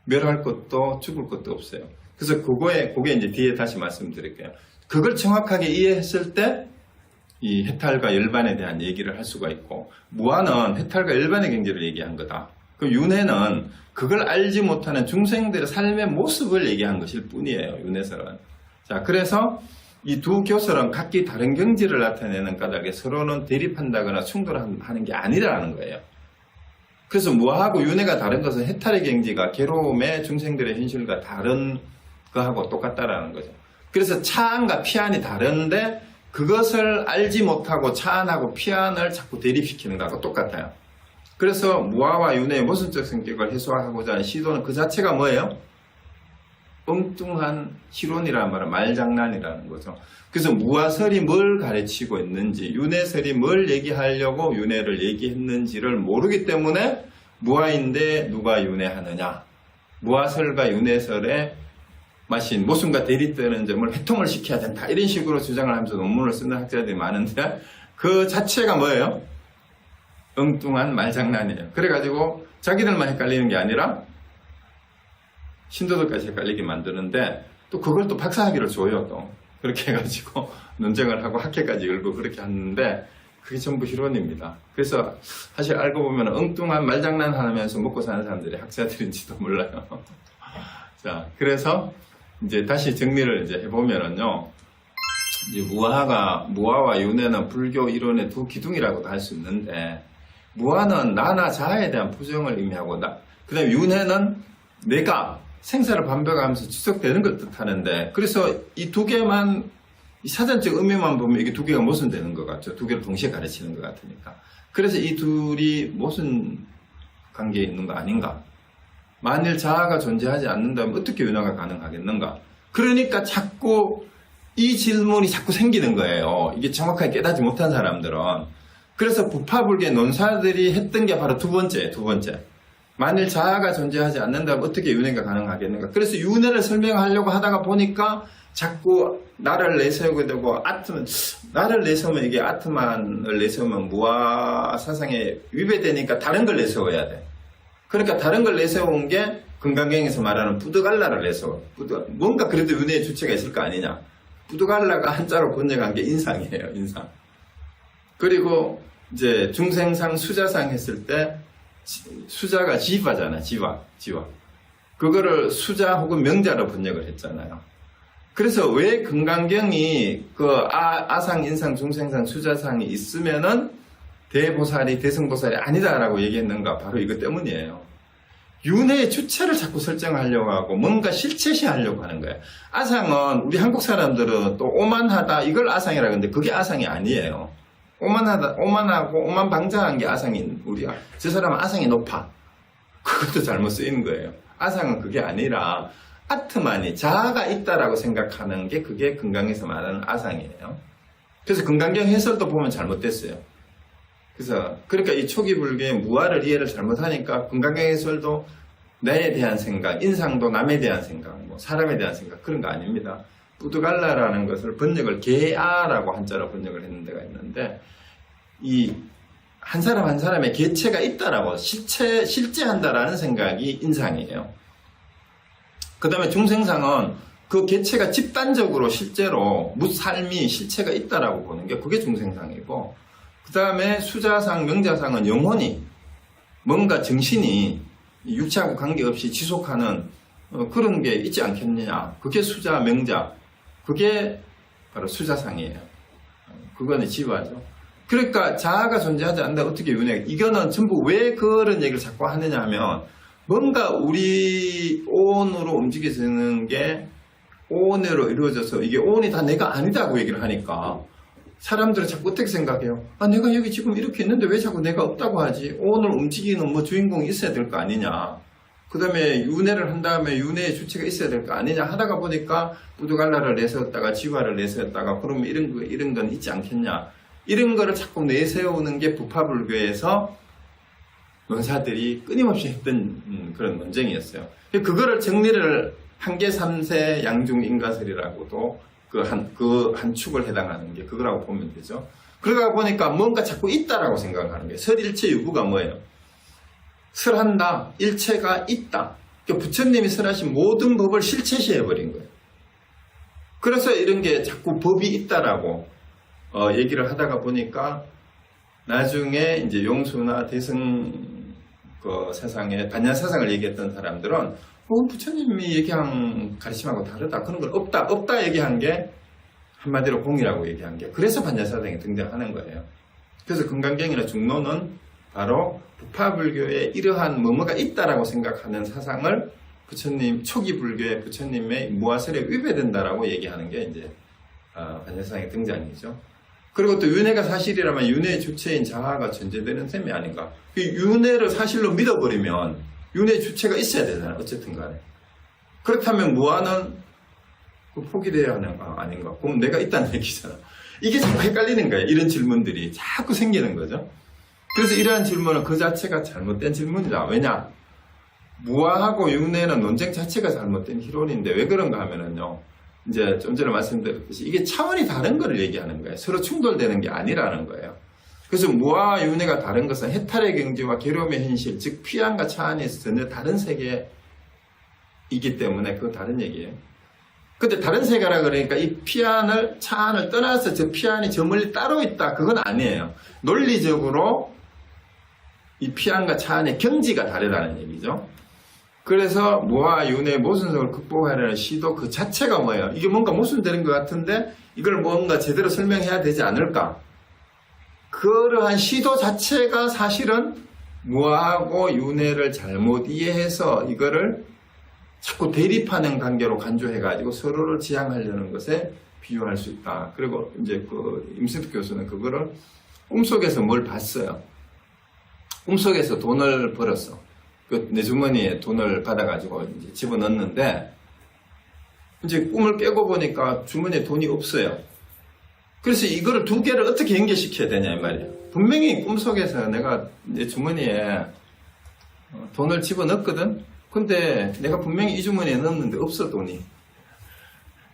멸할 것도 죽을 것도 없어요. 그래서 그게 이제 뒤에 다시 말씀드릴게요. 그걸 정확하게 이해했을 때 이 해탈과 열반에 대한 얘기를 할 수가 있고, 무아는 해탈과 열반의 경지를 얘기한 거다. 그 윤회는 그걸 알지 못하는 중생들의 삶의 모습을 얘기한 것일 뿐이에요. 윤회설은. 자, 그래서 이 두 교설은 각기 다른 경지를 나타내는 까닭에 서로는 대립한다거나 충돌하는 게 아니라는 거예요. 그래서 무아하고 윤회가 다른 것은 해탈의 경지가 괴로움의 중생들의 현실과 다른 거하고 똑같다라는 거죠. 그래서 차안과 피안이 다른데 그것을 알지 못하고 차안하고 피안을 자꾸 대립시키는 거하고 똑같아요. 그래서 무아와 윤회의 모순적 성격을 해소하고자 하는 시도는 그 자체가 뭐예요? 엉뚱한 희론이라는 말은 말장난이라는 거죠. 그래서 무아설이 뭘 가르치고 있는지, 윤회설이 뭘 얘기하려고 윤회를 얘기했는지를 모르기 때문에 무아인데 누가 윤회하느냐, 무아설과 윤회설의 마신 모순과 대립되는 점을 회통을 시켜야 된다, 이런 식으로 주장을 하면서 논문을 쓰는 학자들이 많은데 그 자체가 뭐예요? 엉뚱한 말장난이에요. 그래가지고 자기들만 헷갈리는 게 아니라 신도들까지 헷갈리게 만드는데 또 그걸 또 박사학위를 줘요. 또 그렇게 해가지고 논쟁을 하고 학회까지 열고 그렇게 하는데 그게 전부 희론입니다. 그래서 사실 알고 보면 엉뚱한 말장난 하면서 먹고 사는 사람들이 학자들인지도 몰라요. 자, 그래서 이제 다시 정리를 이제 해보면은요, 이제 무아와 윤회는 불교 이론의 두 기둥이라고도 할 수 있는데, 무아는 나나 자아에 대한 부정을 의미하고, 그 다음에 윤회는 내가 생사를 반복하면서 지속되는 걸 뜻하는데, 그래서 이 두 개만, 이 사전적 의미만 보면 이게 두 개가 모순되는 것 같죠. 두 개를 동시에 가르치는 것 같으니까. 그래서 이 둘이 모순 관계에 있는 거 아닌가? 만일 자아가 존재하지 않는다면 어떻게 윤회가 가능하겠는가? 그러니까 자꾸 이 질문이 자꾸 생기는 거예요. 이게 정확하게 깨닫지 못한 사람들은. 그래서 부파불교의 논사들이 했던 게 바로 두 번째. 만일 자아가 존재하지 않는다면 어떻게 윤회가 가능하겠는가? 그래서 윤회를 설명하려고 하다가 보니까 자꾸 나를 내세우게 되고, 나를 내세우면 이게 아트만을 내세우면 무아 사상에 위배되니까 다른 걸 내세워야 돼. 그러니까 다른 걸 내세운 게 금강경에서 말하는 부득알라를 내세워. 뭔가 그래도 윤회의 주체가 있을 거 아니냐. 부득알라가 한자로 번역한 게 인상이에요, 인상. 그리고 이제 중생상, 수자상 했을 때 수자가 지화잖아, 지화. 그거를 수자 혹은 명자로 번역을 했잖아요. 그래서 왜 금강경이 그 아상, 인상, 중생상, 수자상이 있으면은 대보살이 대승보살이 아니다라고 얘기했는가? 바로 이것 때문이에요. 윤회의 주체를 자꾸 설정하려고 하고 뭔가 실체시하려고 하는 거예요. 아상은 우리 한국 사람들은 또 오만하다 이걸 아상이라 그러는데 그게 아상이 아니에요. 오만하고 오만방자한 게 아상인 우리가 저 사람은 아상이 높아. 그것도 잘못 쓰이는 거예요. 아상은 그게 아니라 아트만이 자아가 있다라고 생각하는 게 그게 금강에서 말하는 아상이에요. 그래서 금강경 해설도 보면 잘못됐어요. 그래서 그러니까 이 초기 불교의 무아를 이해를 잘못하니까 금강경 해설도 나에 대한 생각, 인상도 남에 대한 생각, 뭐 사람에 대한 생각 그런 거 아닙니다. 부두갈라라는 것을 번역을 개아라고 한자로 번역을 했는 데가 있는데 이 한 사람 한 사람의 개체가 있다라고 실제한다라는 생각이 인상이에요. 그 다음에 중생상은 그 개체가 집단적으로 실제로 삶이 실체가 있다라고 보는 게 그게 중생상이고 그 다음에 수자상, 명자상은 영혼이 뭔가 정신이 육체하고 관계없이 지속하는 그런 게 있지 않겠느냐. 그게 수자, 명자. 그게 바로 수자상이에요. 그거는 지화죠. 그러니까 자아가 존재하지 않는다. 어떻게 윤회? 이거는 전부 왜 그런 얘기를 자꾸 하느냐 하면 뭔가 우리 오온으로 움직여지는 게 오온으로 이루어져서 이게 오온이 다 내가 아니다고 얘기를 하니까 사람들은 자꾸 어떻게 생각해요? 아, 내가 여기 지금 이렇게 있는데 왜 자꾸 내가 없다고 하지? 오온을 움직이는 뭐 주인공이 있어야 될 거 아니냐. 그 다음에 윤회를 한 다음에 윤회의 주체가 있어야 될 거 아니냐 하다가 보니까 부두갈라를 내세웠다가 지화를 내세웠다가 그러면 이런 건 있지 않겠냐. 이런 거를 자꾸 내세우는 게 부파불교에서 논사들이 끊임없이 했던 그런 논쟁이었어요. 그거를 정리를 한계 3세 양중 인가설이라고도 그 한 축을 해당하는 게 그거라고 보면 되죠. 그러다 보니까 뭔가 자꾸 있다라고 생각하는 거예요. 설일체 유구가 뭐예요? 설한다, 일체가 있다. 그러니까 부처님이 설하신 모든 법을 실체시해버린 거예요. 그래서 이런 게 자꾸 법이 있다라고 얘기를 하다가 보니까 나중에 이제 용수나 대승 그 세상에 단연 사상을 얘기했던 사람들은 부처님이 얘기한 가르침하고 다르다. 그런 걸 없다 얘기한 게 한마디로 공이라고 얘기한 게 그래서 반야사상에 등장하는 거예요. 그래서 금강경이나 중론은 바로 부파불교에 이러한 뭐뭐가 있다라고 생각하는 사상을 부처님 초기 불교의 부처님의 무아설에 위배된다라고 얘기하는 게 이제 반야사상의 등장이죠. 그리고 또 윤회가 사실이라면 윤회의 주체인 자아가 존재되는 셈이 아닌가. 윤회를 사실로 믿어버리면 윤회의 주체가 있어야 되잖아요. 어쨌든 간에. 그렇다면 무아는 포기돼야 하는 거 아닌가. 그럼 내가 있다는 얘기잖아. 이게 자꾸 헷갈리는 거예요. 이런 질문들이 자꾸 생기는 거죠. 그래서 이러한 질문은 그 자체가 잘못된 질문이다. 왜냐? 무아하고 윤회는 논쟁 자체가 잘못된 희론인데 왜 그런가 하면은요. 이제 좀 전에 말씀드렸듯이 이게 차원이 다른 걸 얘기하는 거예요. 서로 충돌되는 게 아니라는 거예요. 그래서 무아와 윤회가 다른 것은 해탈의 경지와 괴로움의 현실, 즉 피안과 차안에서 전혀 다른 세계이기 때문에 그거 다른 얘기예요. 근데 다른 세계라 그러니까 이 피안을 차안을 떠나서 저 피안이 저 멀리 따로 있다 그건 아니에요. 논리적으로 이 피안과 차안의 경지가 다르다는 얘기죠. 그래서 무아와 윤회의 모순성을 극복하려는 시도 그 자체가 뭐예요? 이게 뭔가 모순되는 것 같은데 이걸 뭔가 제대로 설명해야 되지 않을까? 그러한 시도 자체가 사실은 무아하고 윤회를 잘못 이해해서 이거를 자꾸 대립하는 관계로 간주해가지고 서로를 지향하려는 것에 비유할 수 있다. 그리고 이제 그 임승득 교수는 그거를 꿈속에서 뭘 봤어요. 꿈속에서 돈을 벌었어. 내 주머니에 돈을 받아가지고 이제 집어넣었는데 이제 꿈을 깨고 보니까 주머니에 돈이 없어요. 그래서 이거를 두 개를 어떻게 연결시켜야 되냐 이 말이에요. 분명히 꿈속에서 내가 내 주머니에 돈을 집어넣었거든. 근데 내가 분명히 이 주머니에 넣었는데 없어 돈이.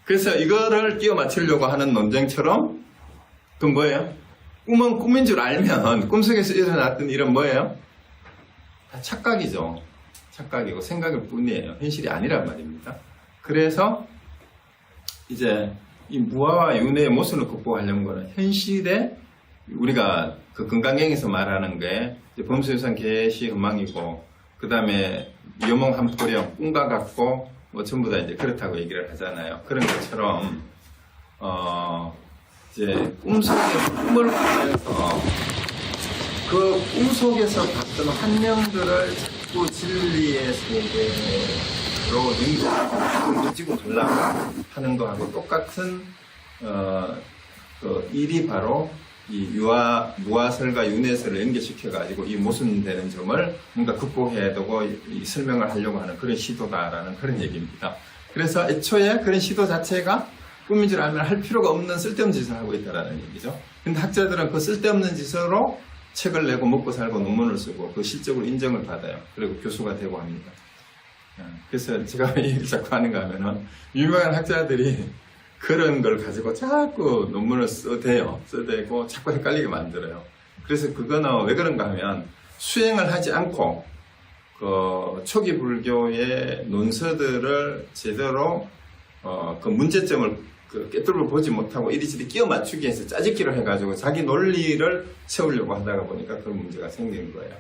그래서 이거를 끼워 맞추려고 하는 논쟁처럼 그건 뭐예요? 꿈은 꿈인 줄 알면 꿈속에서 일어났던 일은 뭐예요? 다 착각이죠. 착각이고 생각일 뿐이에요. 현실이 아니란 말입니다. 그래서 이제 이 무아와 윤회의 모순을 극복하려는 거는 현실에 우리가 그 건강경에서 말하는 게 범수유산 개시 흠망이고 그 다음에 여몽 한포령 꿈과 같고 뭐 전부 다 이제 그렇다고 얘기를 하잖아요. 그런 것처럼 이제 꿈을 꾸면서 그 꿈속에서 봤던 환명들을 자꾸 진리의 세계로 넘기고 가려고 하는 거하고 똑같은 그 일이 바로 이 무아설과 윤회설을 연결시켜가지고 이 모순되는 점을 뭔가 극복해야 되고 이 설명을 하려고 하는 그런 시도다라는 그런 얘기입니다. 그래서 애초에 그런 시도 자체가 꿈인 줄 알면 할 필요가 없는 쓸데없는 짓을 하고 있다는 얘기죠. 근데 학자들은 그 쓸데없는 짓으로 책을 내고 먹고 살고 논문을 쓰고 그 실적으로 인정을 받아요. 그리고 교수가 되고 합니다. 그래서 제가 왜 얘기를 자꾸 하는가 하면은 유명한 학자들이 그런 걸 가지고 자꾸 논문을 써대고 자꾸 헷갈리게 만들어요. 그래서 그거는 왜 그런가 하면 수행을 하지 않고 그 초기 불교의 논서들을 제대로 그 문제점을 깨뚫어 보지 못하고 이리저리 끼워 맞추기 위해서 짜집기를 해가지고 자기 논리를 세우려고 하다가 보니까 그런 문제가 생긴 거예요.